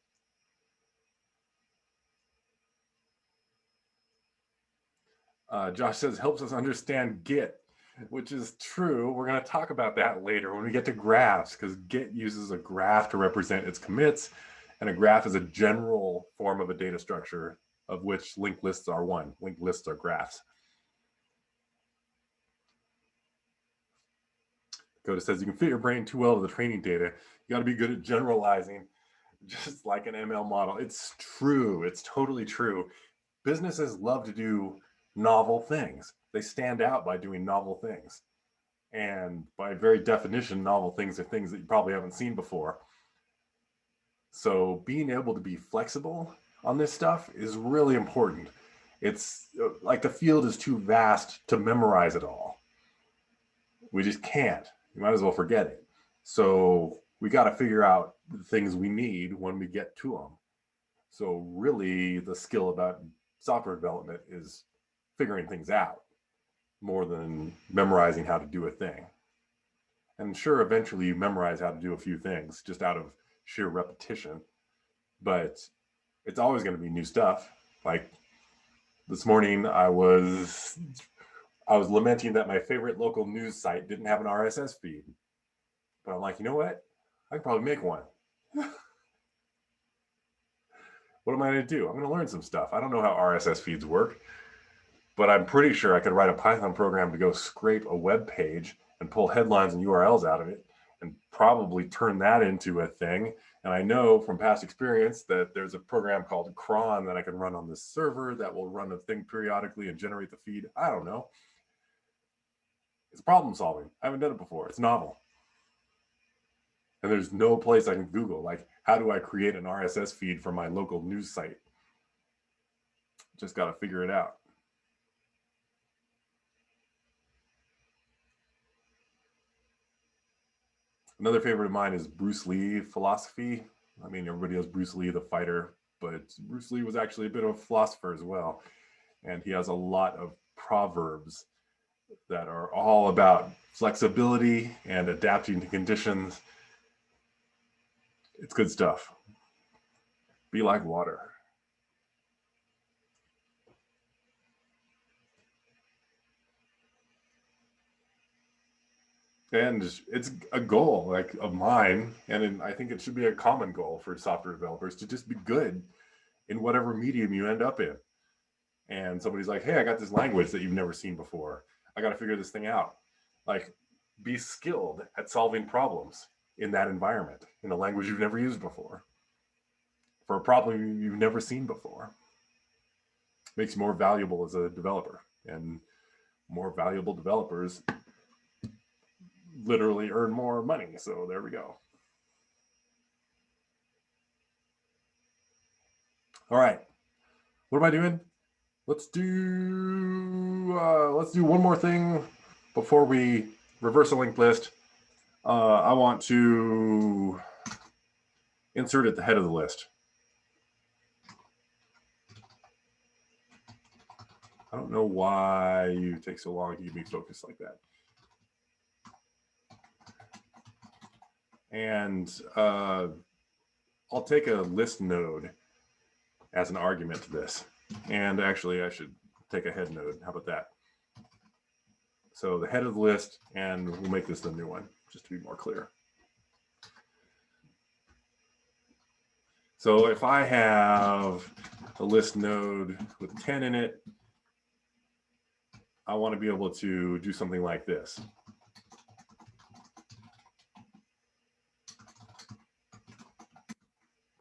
Speaker 1: Josh says, helps us understand Git, which is true. We're going to talk about that later when we get to graphs, because Git uses a graph to represent its commits, and a graph is a general form of a data structure, of which linked lists are one. Linked lists are graphs. Dakota says, you can fit your brain too well to the training data. You got to be good at generalizing, just like an ML model. It's true. It's totally true. Businesses love to do novel things. They stand out by doing novel things. And by very definition, novel things are things that you probably haven't seen before. So being able to be flexible on this stuff is really important. It's like the field is too vast to memorize it all. We just can't. You might as well forget it. So we got to figure out the things we need when we get to them. So really the skill about software development is figuring things out more than memorizing how to do a thing. And sure, eventually you memorize how to do a few things just out of sheer repetition, but it's always going to be new stuff. Like this morning, I was lamenting that my favorite local news site didn't have an RSS feed, but I'm like, you know what? I could probably make one. What am I going to do? I'm going to learn some stuff. I don't know how RSS feeds work, but I'm pretty sure I could write a Python program to go scrape a web page and pull headlines and URLs out of it and probably turn that into a thing. And I know from past experience that there's a program called cron that I can run on this server that will run a thing periodically and generate the feed. I don't know. It's problem solving. I haven't done it before. It's novel. And there's no place I can Google, like, how do I create an RSS feed for my local news site? Just got to figure it out. Another favorite of mine is Bruce Lee philosophy. I mean, everybody knows Bruce Lee, the fighter, but Bruce Lee was actually a bit of a philosopher as well. And he has a lot of proverbs that are all about flexibility and adapting to conditions. It's good stuff. Be like water. And it's a goal like of mine, and I think it should be a common goal for software developers to just be good in whatever medium you end up in. And somebody's like, hey, I got this language that you've never seen before. I got to figure this thing out. Like, be skilled at solving problems in that environment, in a language you've never used before, for a problem you've never seen before. Makes you more valuable as a developer. And more valuable developers literally earn more money. So there we go. All right. What am I doing? Let's do one more thing before we reverse a linked list. I want to insert at the head of the list. I don't know why you take so long to keep me focused like that. And I'll take a list node as an argument to this. And actually, I should take a head node. How about that? So the head of the list, and we'll make this the new one, just to be more clear. So if I have a list node with 10 in it, I want to be able to do something like this.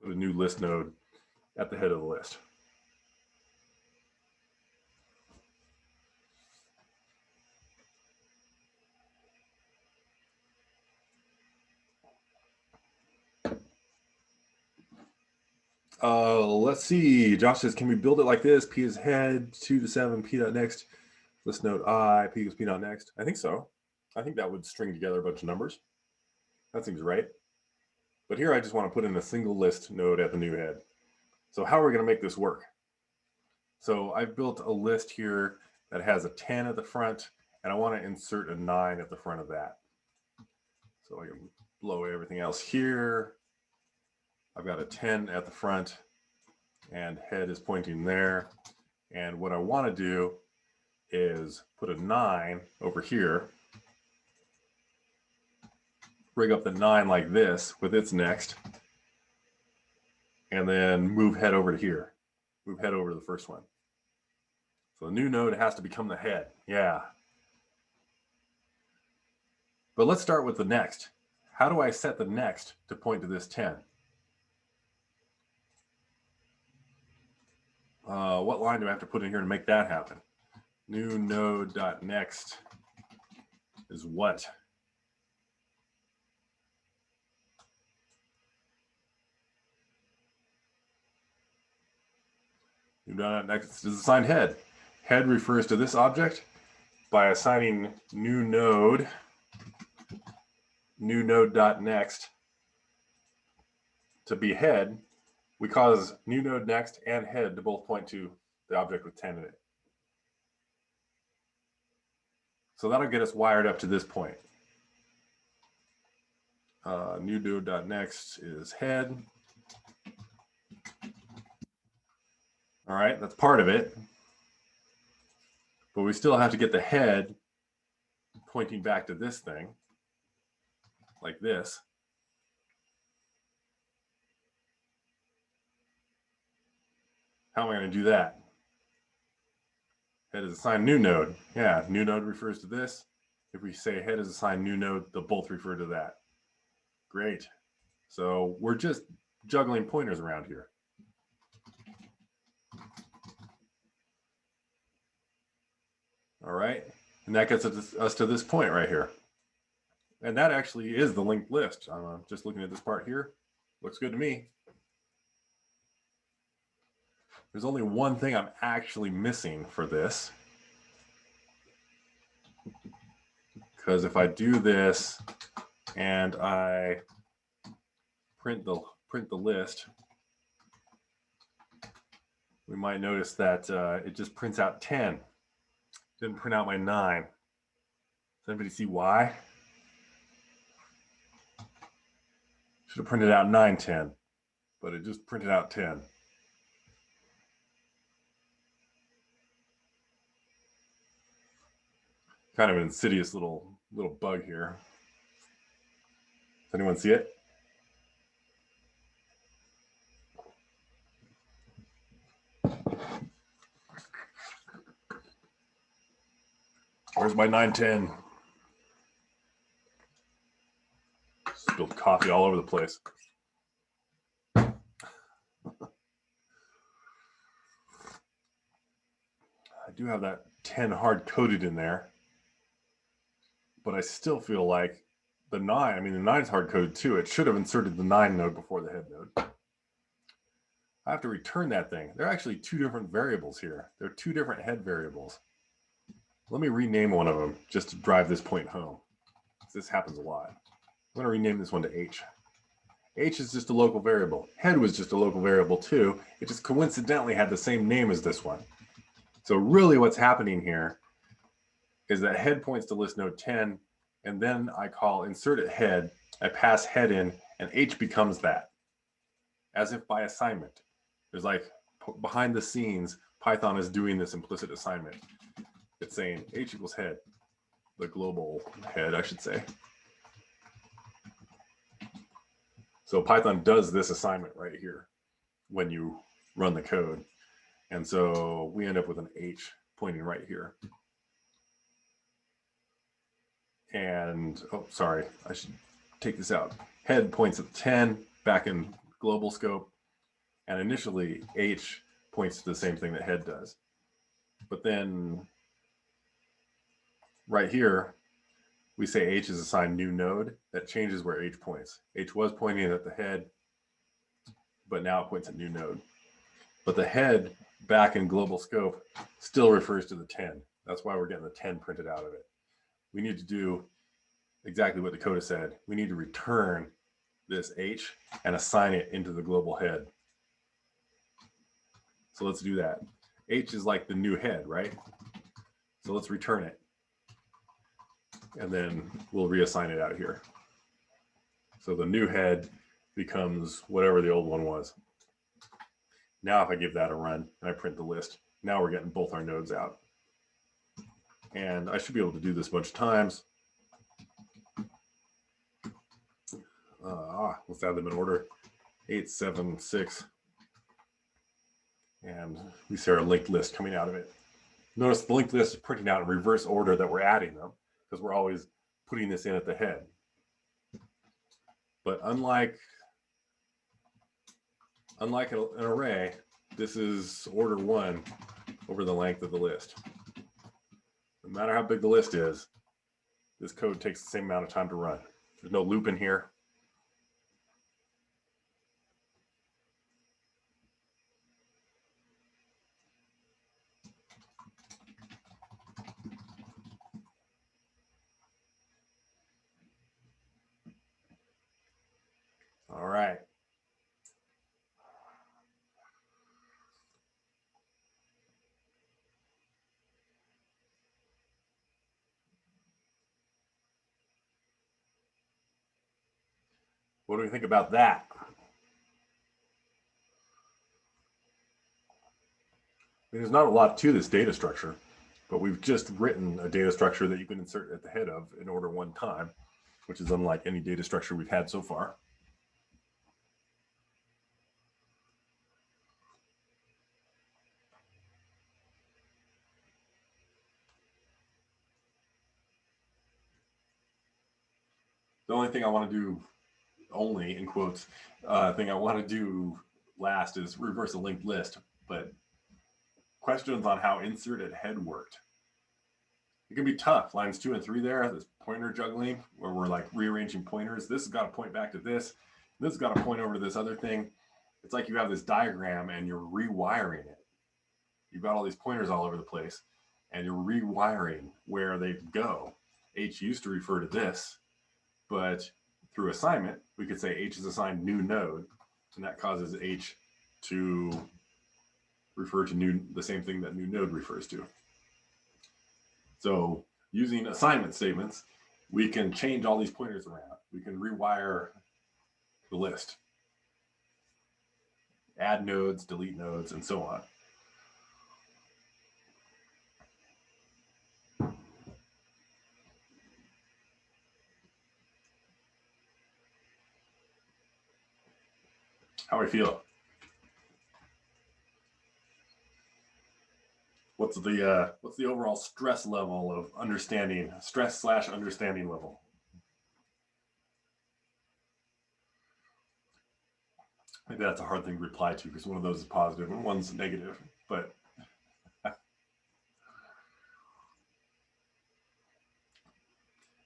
Speaker 1: Put a new list node at the head of the list. Let's see. Josh says, can we build it like this? P is head, 2 to 7, P dot next. List node I, P equals P dot next. I think so. I think that would string together a bunch of numbers. That seems right. But here I just want to put in a single list node at the new head. So how are we going to make this work? So I've built a list here that has a 10 at the front, and I want to insert a 9 at the front of that. So I can blow everything else here. I've got a 10 at the front, and head is pointing there. And what I want to do is put a 9 over here, bring up the 9 like this with its next, and then move head over to here. Move head over to the first one. So the new node has to become the head. Yeah. But let's start with the next. How do I set the next to point to this 10? What line do I have to put in here to make that happen? New node.next is what? New node.next is assigned head. Head refers to this object by assigning new node.next to be head, we cause new node next and head to both point to the object with 10 in it. So that'll get us wired up to this point. New node.next is head. All right, that's part of it. But we still have to get the head pointing back to this thing, like this. How am I going to do that? Head is assigned new node. Yeah, new node refers to this. If we say head is assigned new node, they'll both refer to that. Great. So we're just juggling pointers around here. All right, and that gets us to this point right here. And that actually is the linked list. I'm just looking at this part here. Looks good to me. There's only one thing I'm actually missing for this. Because if I do this and I print the list, we might notice that it just prints out 10. Didn't print out my 9. Does anybody see why? Should have printed out 9, 10, but it just printed out 10. Kind of an insidious little bug here. Does anyone see it? Where's my 910? Spilled coffee all over the place. I do have that 10 hard coded in there, but I still feel like the 9, the 9's hard coded too. It should have inserted the 9 node before the head node. I have to return that thing. There are actually 2 different variables here. There are 2 different head variables. Let me rename one of them just to drive this point home. This happens a lot. I'm going to rename this one to H. H is just a local variable. Head was just a local variable too. It just coincidentally had the same name as this one. So really what's happening here is that head points to list node 10, and then I call insert at head, I pass head in, and H becomes that, as if by assignment. There's like behind the scenes, Python is doing this implicit assignment. It's saying H equals head, the global head, I should say. So Python does this assignment right here when you run the code. And so we end up with an H pointing right here. And, oh, sorry, I should take this out. Head points at 10 back in global scope. And initially, H points to the same thing that head does. But then right here, we say H is assigned new node. That changes where H points. H was pointing at the head, but now it points at new node. But the head back in global scope still refers to the 10. That's why we're getting the 10 printed out of it. We need to do exactly what the code has said. We need to return this H and assign it into the global head. So let's do that. H is like the new head, right? So let's return it. And then we'll reassign it out here. So the new head becomes whatever the old one was. Now if I give that a run and I print the list, now we're getting both our nodes out. And I should be able to do this a bunch of times. Let's add them in order. 8, 7, 6. And we see our linked list coming out of it. Notice the linked list is printing out in reverse order that we're adding them, because we're always putting this in at the head. But unlike an array, this is order 1 over the length of the list. No matter how big the list is, this code takes the same amount of time to run. There's no loop in here. All right. What do we think about that? There's not a lot to this data structure, but we've just written a data structure that you can insert at the head of in order one time, which is unlike any data structure we've had so far. The only thing I want to do, only in quotes, thing I want to do last is reverse a linked list, but questions on how insert at head worked. It can be tough. Lines 2 and 3 there, this pointer juggling, where we're like rearranging pointers. This has got to point back to this. This has got to point over to this other thing. It's like you have this diagram and you're rewiring it. You've got all these pointers all over the place and you're rewiring where they go. H used to refer to this, but through assignment, we could say H is assigned new node, and that causes H to refer to the same thing that new node refers to. So using assignment statements, we can change all these pointers around. We can rewire the list, add nodes, delete nodes, and so on. How do we feel? What's the overall stress level of understanding, stress/understanding level? Maybe that's a hard thing to reply to because one of those is positive and one's negative, but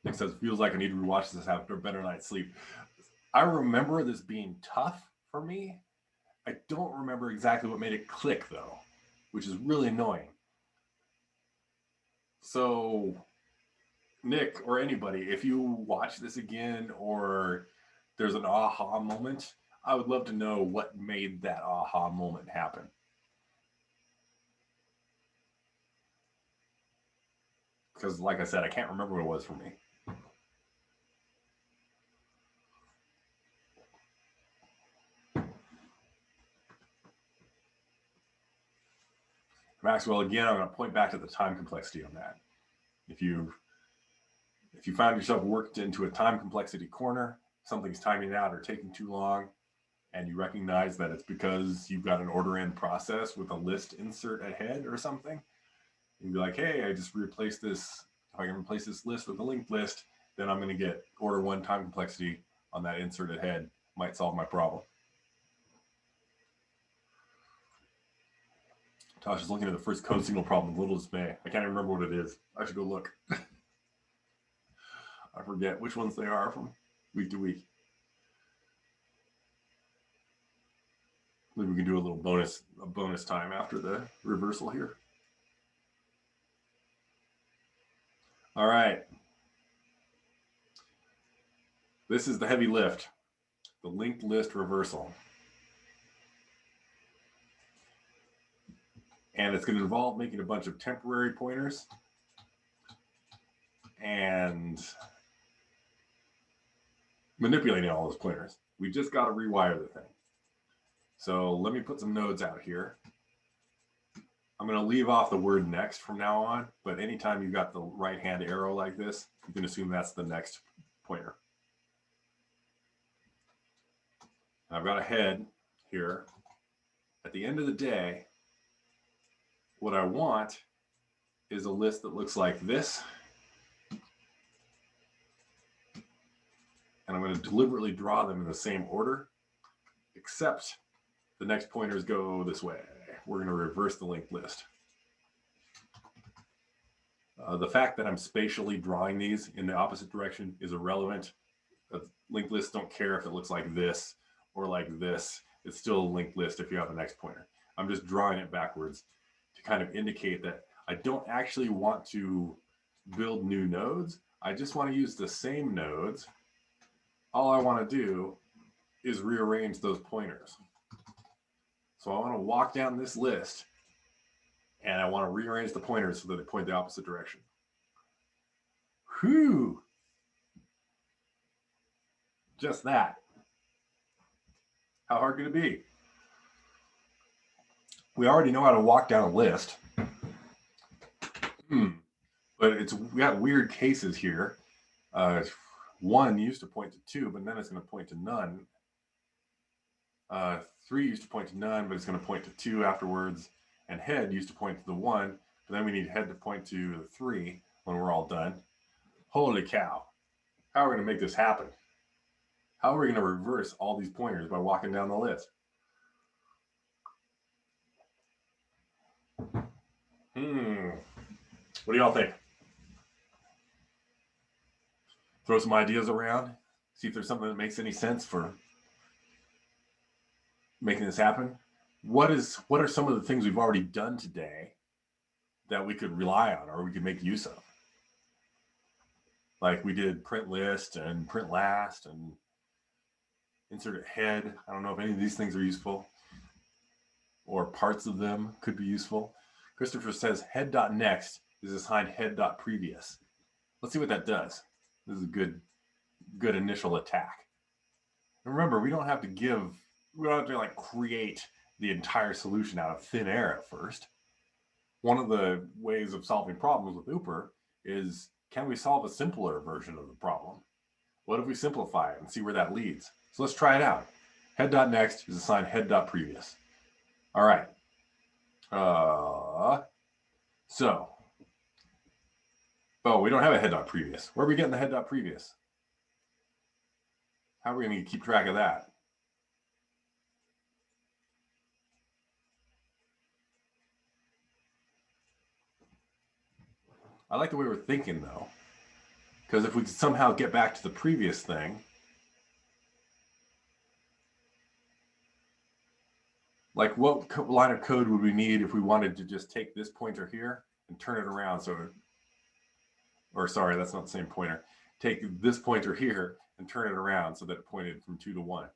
Speaker 1: Nick says, feels like I need to rewatch this after a better night's sleep. I remember this being tough for me. I don't remember exactly what made it click though, which is really annoying. So Nick or anybody, if you watch this again or there's an aha moment, I would love to know what made that aha moment happen. Because like I said, I can't remember what it was for me. Maxwell, again, I'm going to point back to the time complexity on that. If you found yourself worked into a time complexity corner, something's timing out or taking too long, and you recognize that it's because you've got an order in process with a list insert ahead or something, you'd be like, hey, I just replaced this. If I can replace this list with a linked list, then I'm going to get order 1 time complexity on that insert ahead. Might solve my problem. Tosh is looking at the first code signal problem with little dismay. I can't even remember what it is. I should go look. I forget which ones they are from week to week. Maybe we can do a little bonus time after the reversal here. All right. This is the heavy lift, the linked list reversal. And it's going to involve making a bunch of temporary pointers and manipulating all those pointers. We just got to rewire the thing. So let me put some nodes out here. I'm going to leave off the word next from now on, but anytime you've got the right hand arrow like this, you can assume that's the next pointer. I've got a head here. At the end of the day, what I want is a list that looks like this. And I'm going to deliberately draw them in the same order, except the next pointers go this way. We're going to reverse the linked list. The fact that I'm spatially drawing these in the opposite direction is irrelevant. Linked lists don't care if it looks like this or like this. It's still a linked list if you have the next pointer. I'm just drawing it backwards to kind of indicate that I don't actually want to build new nodes. I just want to use the same nodes. All I want to do is rearrange those pointers. So I want to walk down this list and I want to rearrange the pointers so that they point the opposite direction. Whew. Just that. How hard could it be? We already know how to walk down a list. But we got weird cases here. 1 used to point to 2, but then it's going to point to none. 3 used to point to none, but it's going to point to 2 afterwards. And head used to point to the 1, but then we need head to point to the 3 when we're all done. Holy cow. How are we going to make this happen? How are we going to reverse all these pointers by walking down the list? What do y'all think? Throw some ideas around. See if there's something that makes any sense for making this happen. What are some of the things we've already done today that we could rely on or we could make use of? Like we did print list and print last and insert a head. I don't know if any of these things are useful or parts of them could be useful. Christopher says head.next is assigned head.previous. Let's see what that does. This is a good initial attack. And remember, we don't have to like create the entire solution out of thin air at first. One of the ways of solving problems with Ooper is, can we solve a simpler version of the problem? What if we simplify it and see where that leads? So let's try it out. Head.next is assigned head.previous. All right. We don't have a head.previous. Where are we getting the head.previous? How are we going to keep track of that? I like the way we're thinking, though, because if we could somehow get back to the previous thing, like what line of code would we need if we wanted to just take this pointer here and turn it around or sorry, that's not the same pointer. Take this pointer here and turn it around so that it pointed from 2 to 1.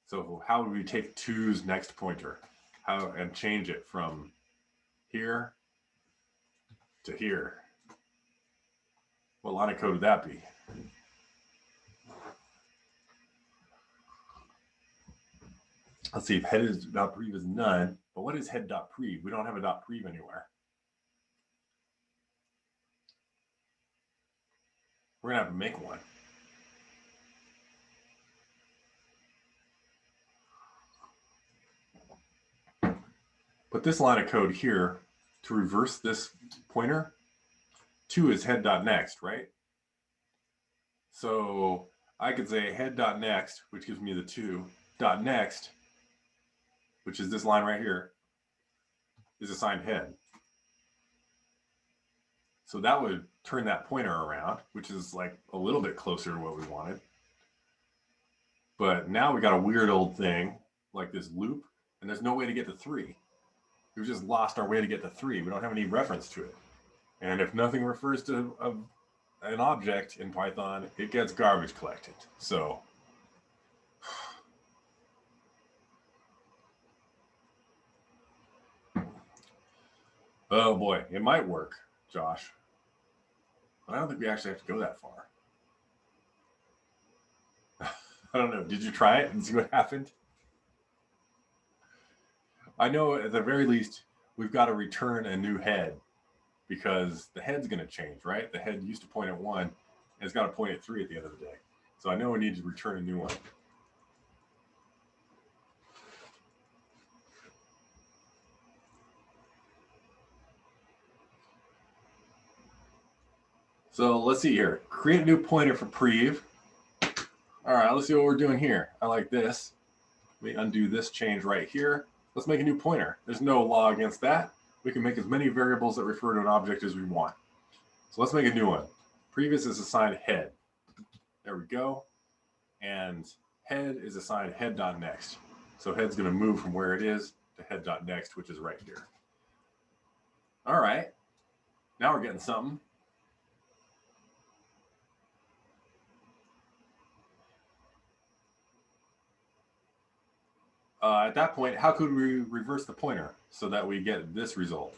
Speaker 1: So how would we take 2's next pointer and change it from here to here? What line of code would that be? Let's see if head.prev is none, but what is head.prev? We don't have a .prev anywhere. We're going to have to make one. But this line of code here, to reverse this pointer, 2 is head.next, right? So I could say head.next, which gives me the 2, .next, which is this line right here, is assigned head. So that would turn that pointer around, which is like a little bit closer to what we wanted. But now we got a weird old thing like this loop, and there's no way to get to 3. We've just lost our way to get to 3. We don't have any reference to it. And if nothing refers to an object in Python, it gets garbage collected. So oh boy, it might work, Josh. But I don't think we actually have to go that far. I don't know. Did you try it and see what happened? I know at the very least, we've got to return a new head because the head's going to change, right? The head used to point at 1 and it's got to point at 3 at the end of the day. So I know we need to return a new one. So let's see here. Create a new pointer for prev. All right, let's see what we're doing here. I like this. Let me undo this change right here. Let's make a new pointer. There's no law against that. We can make as many variables that refer to an object as we want. So let's make a new one. Previous is assigned head. There we go. And head is assigned head.next. So head's going to move from where it is to head.next, which is right here. All right. Now we're getting something. At that point, how could we reverse the pointer so that we get this result?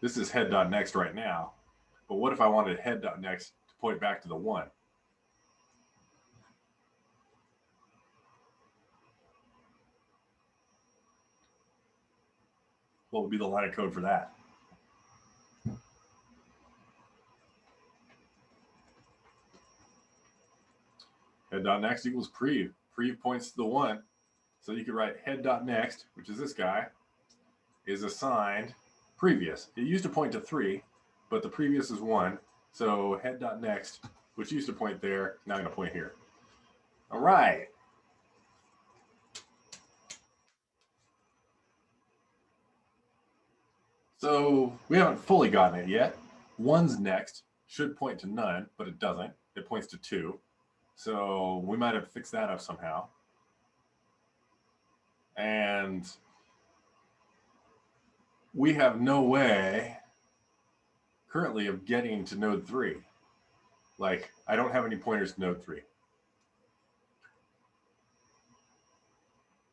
Speaker 1: This is head.next right now. But what if I wanted head.next to point back to the 1? What would be the line of code for that? Head.next equals prev. Prev points to the 1. So you could write head.next, which is this guy, is assigned previous. It used to point to 3, but the previous is 1. So head.next, which used to point there, now going to point here. All right. So we haven't fully gotten it yet. 1's next should point to none, but it doesn't. It points to 2. So we might have fixed that up somehow. And we have no way currently of getting to node 3. Like, I don't have any pointers to node 3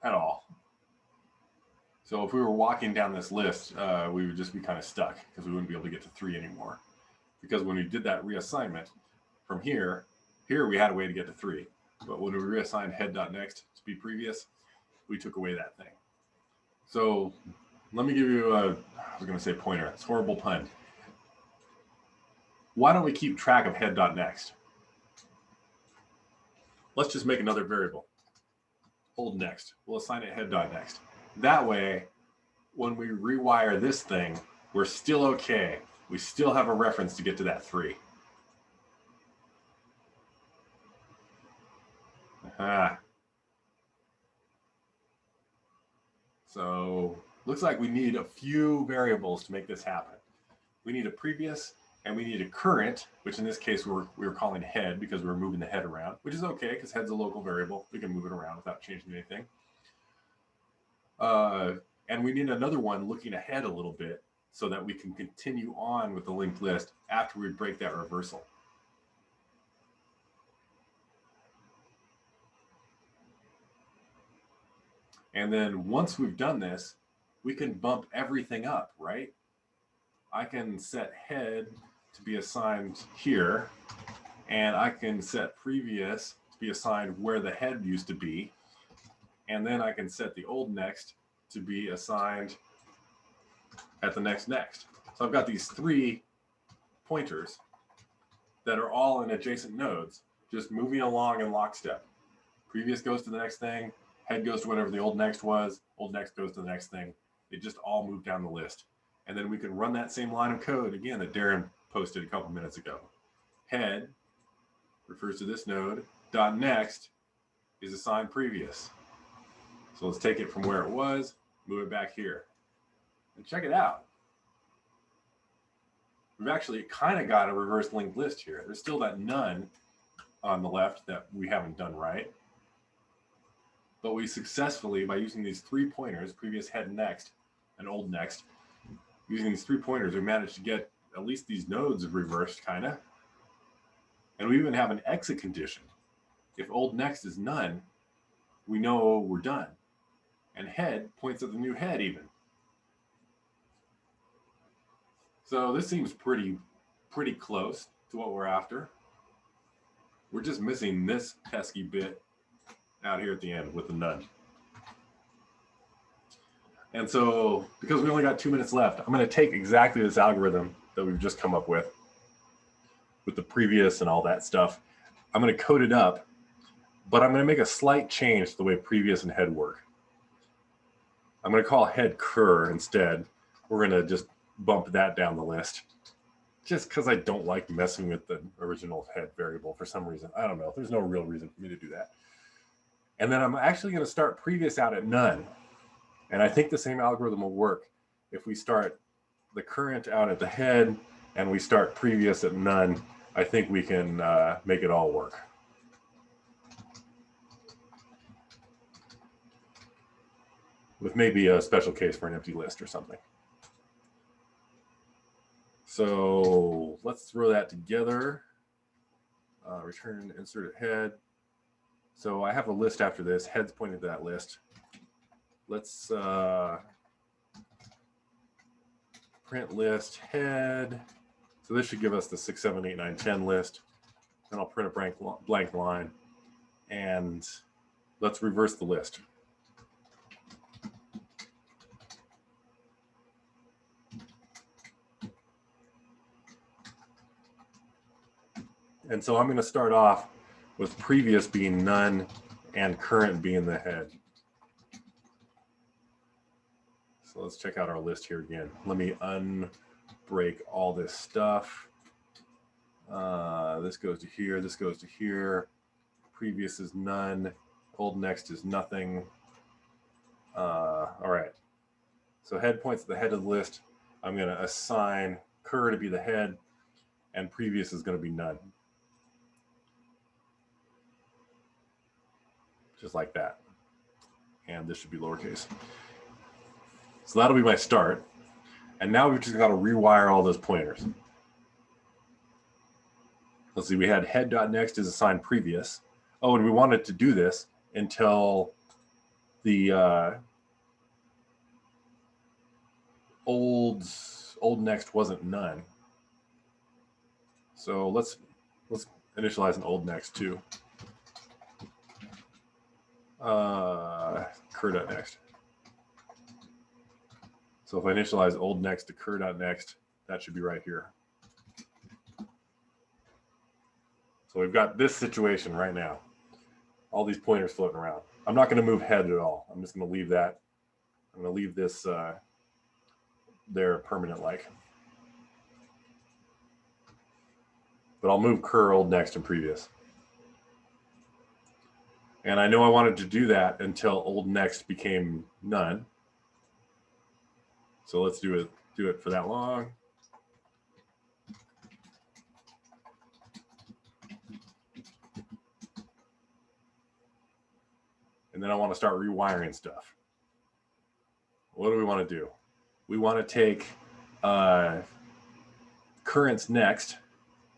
Speaker 1: at all. So if we were walking down this list, we would just be kind of stuck because we wouldn't be able to get to 3 anymore. Because when we did that reassignment from here we had a way to get to 3. But when we reassigned head.next to be previous, we took away that thing. So let me give you I was going to say pointer. It's a horrible pun. Why don't we keep track of head.next? Let's just make another variable. Old next. We'll assign it head.next. That way, when we rewire this thing, we're still okay. We still have a reference to get to that 3. So looks like we need a few variables to make this happen. We need a previous and we need a current, which in this case we were calling head because we were moving the head around, which is okay because head's a local variable. We can move it around without changing anything. And we need another one looking ahead a little bit so that we can continue on with the linked list after we break that reversal. And then once we've done this, we can bump everything up, right? I can set head to be assigned here, and I can set previous to be assigned where the head used to be, and then I can set the old next to be assigned at the next. So I've got these 3 pointers that are all in adjacent nodes, just moving along in lockstep. Previous goes to the next thing, head goes to whatever the old next was, old next goes to the next thing. They just all move down the list. And then we can run that same line of code again that Darren posted a couple minutes ago. Head refers to this node, dot next is assigned previous. So let's take it from where it was, move it back here. And check it out. We've actually kind of got a reverse linked list here. There's still that none on the left that we haven't done right. But we successfully, by using these 3 pointers, previous, head, next, and old next, using these 3 pointers, we managed to get at least these nodes reversed, kind of. And we even have an exit condition. If old next is none, we know we're done. And head points at the new head even. So this seems pretty close to what we're after. We're just missing this pesky bit out here at the end with the none. And so because we only got 2 minutes left, I'm going to take exactly this algorithm that we've just come up with the previous and all that stuff. I'm going to code it up, but I'm going to make a slight change to the way previous and head work. I'm going to call head cur instead. We're going to just bump that down the list just because I don't like messing with the original head variable for some reason. I don't know. There's no real reason for me to do that. And then I'm actually going to start previous out at none. And I think the same algorithm will work if we start the current out at the head and we start previous at none. I think we can make it all work. With maybe a special case for an empty list or something. So let's throw that together. Return insert at head. So I have a list after this. Head's pointing to that list. Let's print list head. So this should give us the 6, 7, 8, 9, 10 list. Then I'll print a blank line. And let's reverse the list. And so I'm going to start off with previous being none and current being the head. So let's check out our list here again. Let me unbreak all this stuff. This goes to here, this goes to here. Previous is none, old next is nothing. All right. So head points to the head of the list. I'm going to assign cur to be the head, and previous is going to be none. Just like that. And this should be lowercase. So that'll be my start. And now we've just got to rewire all those pointers. Let's see, we had head.next is assigned previous. Oh, and we wanted to do this until the old next wasn't none. So let's initialize an old next too. Cur.next. So if I initialize old next to cur.next, that should be right here. So we've got this situation right now. All these pointers floating around. I'm not going to move head at all. I'm just going to leave that. I'm going to leave this there permanent like. But I'll move cur, old next, and previous. And I know I wanted to do that until old next became none. So let's do it for that long. And then I want to start rewiring stuff. What do we want to do? We want to take currents next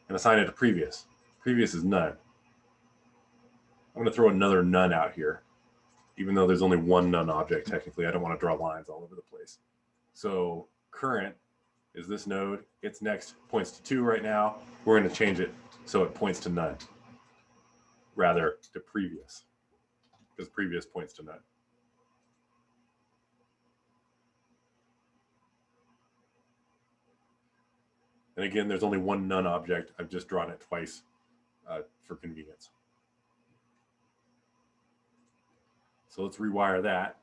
Speaker 1: and assign it to previous. Previous is none. I'm going to throw another none out here, even though there's only one none object technically. I don't want to draw lines all over the place. So current is this node. Its next points to 2 right now. We're going to change it so it points to none, rather to previous, because previous points to none. And again, there's only one none object. I've just drawn it twice for convenience. So let's rewire that.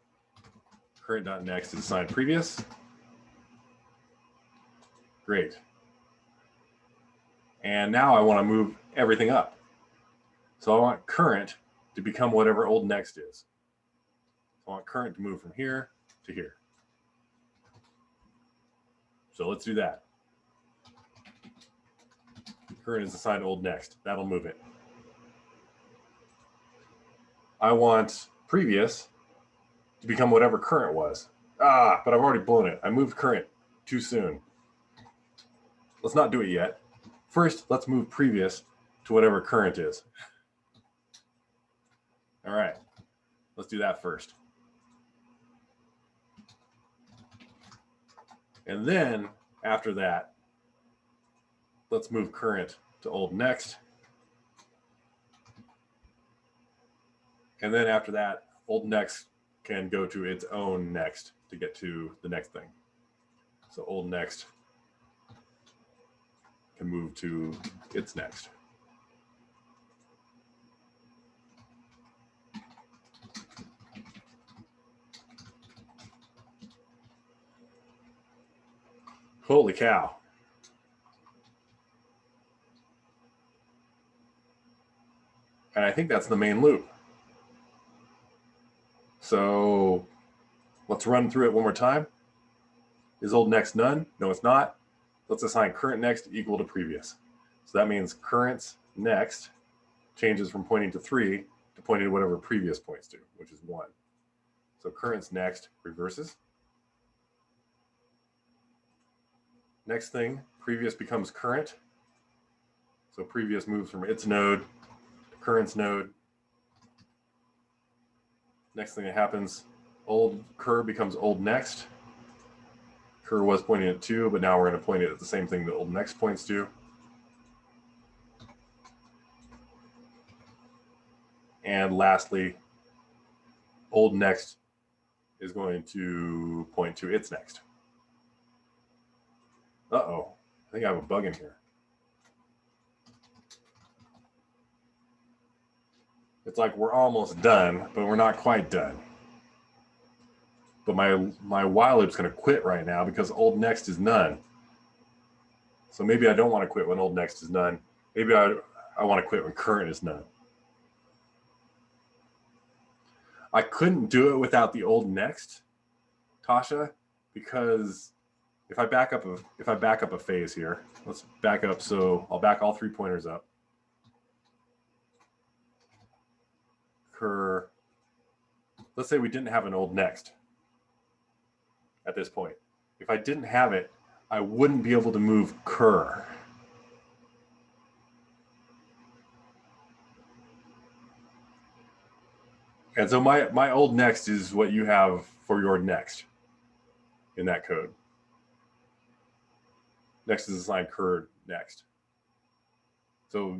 Speaker 1: Current.next is assigned previous. Great. And now I want to move everything up. So I want current to become whatever old next is. So I want current to move from here to here. So let's do that. Current is assigned old next. That'll move it. I want previous to become whatever current was. But I've already blown it. I moved current too soon. Let's not do it yet. First, let's move previous to whatever current is. All right, let's do that first. And then after that, let's move current to old next. And then after that, old next can go to its own next to get to the next thing. So old next can move to its next. Holy cow. And I think that's the main loop. So let's run through it one more time. Is old next none? No, it's not. Let's assign current next equal to previous. So that means current's next changes from pointing to 3 to pointing to whatever previous points to, which is 1. So current's next reverses. Next thing, previous becomes current. So previous moves from its node to current's node. Next thing that happens, old cur becomes old next. Cur was pointing at 2, but now we're going to point it at the same thing that old next points to. And lastly, old next is going to point to its next. Uh-oh, I think I have a bug in here. It's like we're almost done, but we're not quite done. But my while loop's going to quit right now because old next is none. So maybe I don't want to quit when old next is none. Maybe I want to quit when current is none. I couldn't do it without the old next, Tasha, because if I back up a phase here, let's back up. So I'll back all 3 pointers up. Cur. Let's say we didn't have an old next at this point. If I didn't have it, I wouldn't be able to move cur. And so my old next is what you have for your next in that code. Next is assigned cur next. So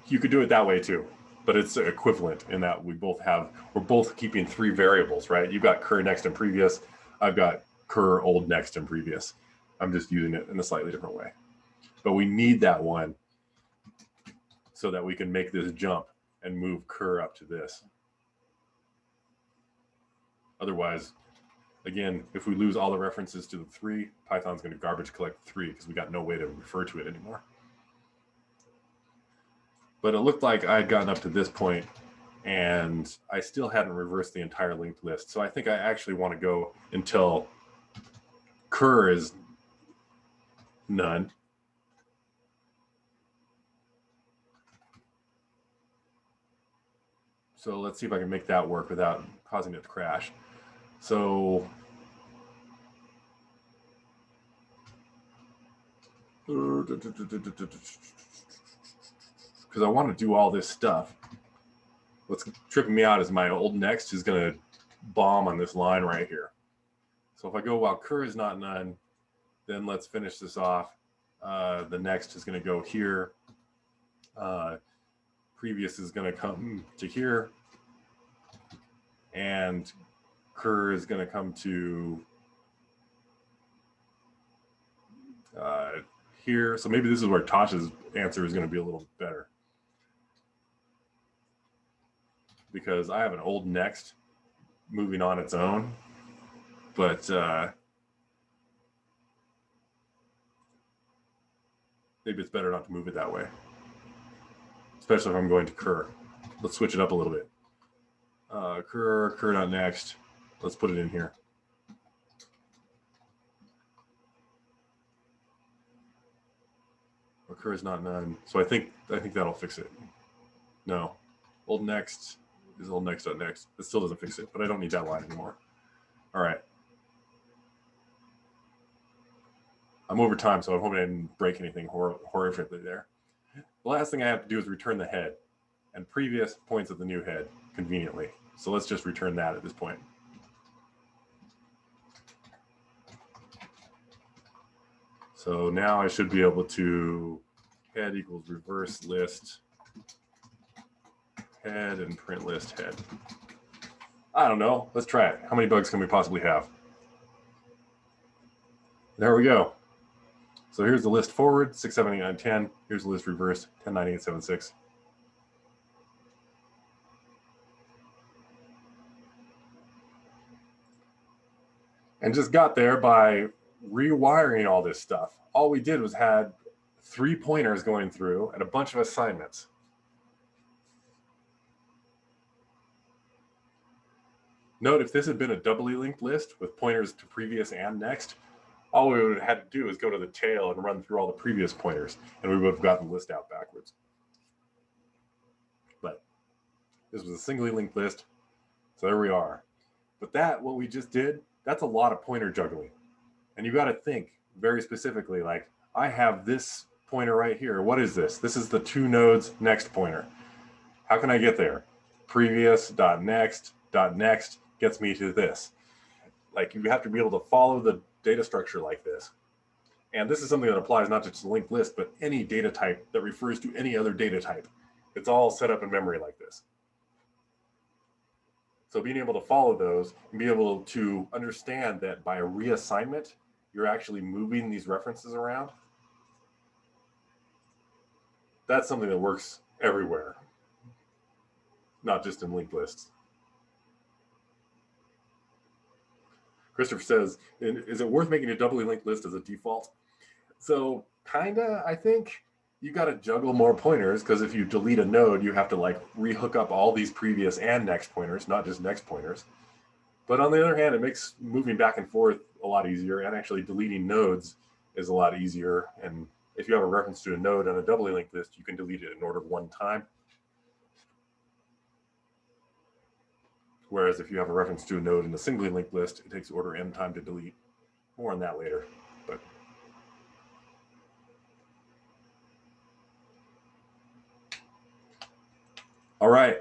Speaker 1: you could do it that way too, but it's equivalent in that we're both keeping 3 variables, right? You've got cur next and previous. I've got cur old next and previous. I'm just using it in a slightly different way. But we need that one so that we can make this jump and move cur up to this. Otherwise, again, if we lose all the references to the 3, Python's going to garbage collect 3 because we got no way to refer to it anymore. But it looked like I had gotten up to this point and I still hadn't reversed the entire linked list. So I think I actually want to go until cur is none. So let's see if I can make that work without causing it to crash. So because I want to do all this stuff. What's tripping me out is my old next is going to bomb on this line right here. So if I go while cur is not none, then let's finish this off. The next is going to go here. Previous is going to come to here. And cur is going to come to here. So maybe this is where Tasha's answer is going to be a little better. Because I have an old next moving on its own. But maybe it's better not to move it that way. Especially if I'm going to cur. Let's switch it up a little bit. Cur not next. Let's put it in here. Cur is not none. So I think that'll fix it. No. Old next is old next dot next. It still doesn't fix it, but I don't need that line anymore. All right. I'm over time, so I'm hoping I didn't break anything horrifically there. The last thing I have to do is return the head, and previous points at the new head conveniently. So let's just return that at this point. So now I should be able to head equals reverse list head and print list head. I don't know. Let's try it. How many bugs can we possibly have? There we go. So here's the list forward, 6, 7, 8, 9, 10. Here's the list reverse, 10, 9, 8, 7, 6. And just got there by rewiring all this stuff. All we did was had 3 pointers going through and a bunch of assignments. Note, if this had been a doubly linked list with pointers to previous and next, all we would have had to do is go to the tail and run through all the previous pointers, and we would have gotten the list out backwards. But this was a singly linked list, so there we are. But what we just did, that's a lot of pointer juggling. And you got to think very specifically, like, I have this pointer right here. What is this? This is the 2 nodes next pointer. How can I get there? Previous.next gets me to this. Like, you have to be able to follow the data structure like this. And this is something that applies not just to the linked list, but any data type that refers to any other data type. It's all set up in memory like this. So being able to follow those and be able to understand that by a reassignment, you're actually moving these references around, that's something that works everywhere. not just in linked lists. Christopher says, is it worth making a doubly linked list as a default? So kinda, I think you got to juggle more pointers, because if you delete a node, you have to like rehook up all these previous and next pointers, not just next pointers. But on the other hand, it makes moving back and forth a lot easier, and actually deleting nodes is a lot easier. And if you have a reference to a node on a doubly linked list, you can delete it in order of one time. Whereas if you have a reference to a node in a singly linked list, it takes order n time to delete. More on that later. But all right.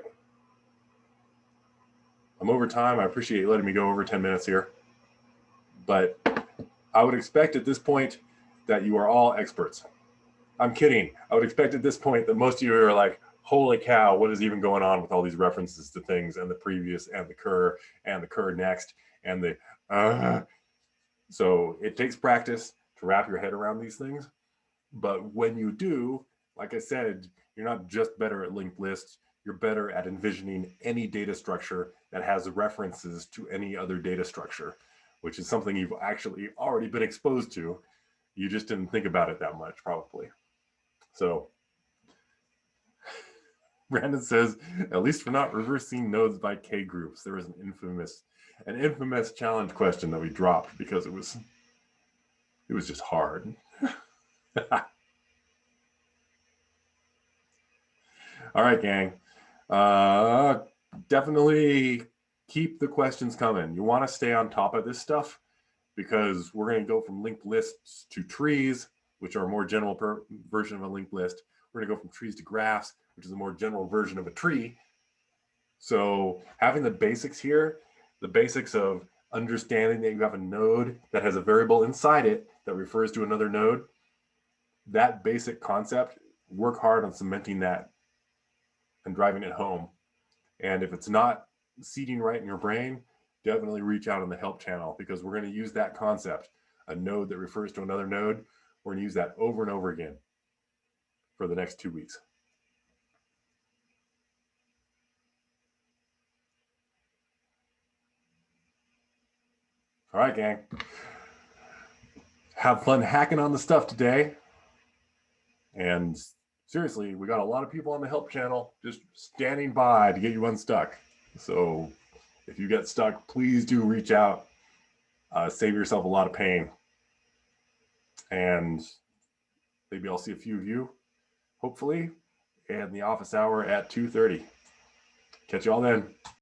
Speaker 1: I'm over time. I appreciate you letting me go over 10 minutes here. But I would expect at this point that you are all experts. I'm kidding. I would expect at this point that most of you are like, holy cow, what is even going on with all these references to things and the previous and the cur next and the so it takes practice to wrap your head around these things. But when you do, like I said, you're not just better at linked lists, you're better at envisioning any data structure that has references to any other data structure, which is something you've actually already been exposed to. You just didn't think about it that much, probably. So Brandon says, at least we're not reversing nodes by K groups. There was an infamous challenge question that we dropped because it was just hard. All right, gang. Definitely keep the questions coming. You want to stay on top of this stuff, because we're going to go from linked lists to trees, which are a more general version of a linked list. We're going to go from trees to graphs, which is a more general version of a tree. So having the basics here, the basics of understanding that you have a node that has a variable inside it that refers to another node, that basic concept, work hard on cementing that and driving it home. And if it's not seeding right in your brain, definitely reach out on the help channel, because we're going to use that concept, a node that refers to another node. We're going to use that over and over again for the next 2 weeks. All right, gang. Have fun hacking on the stuff today. And seriously, we got a lot of people on the help channel just standing by to get you unstuck. So if you get stuck, please do reach out. Save yourself a lot of pain. And maybe I'll see a few of you, hopefully, in the office hour at 2:30. Catch you all then.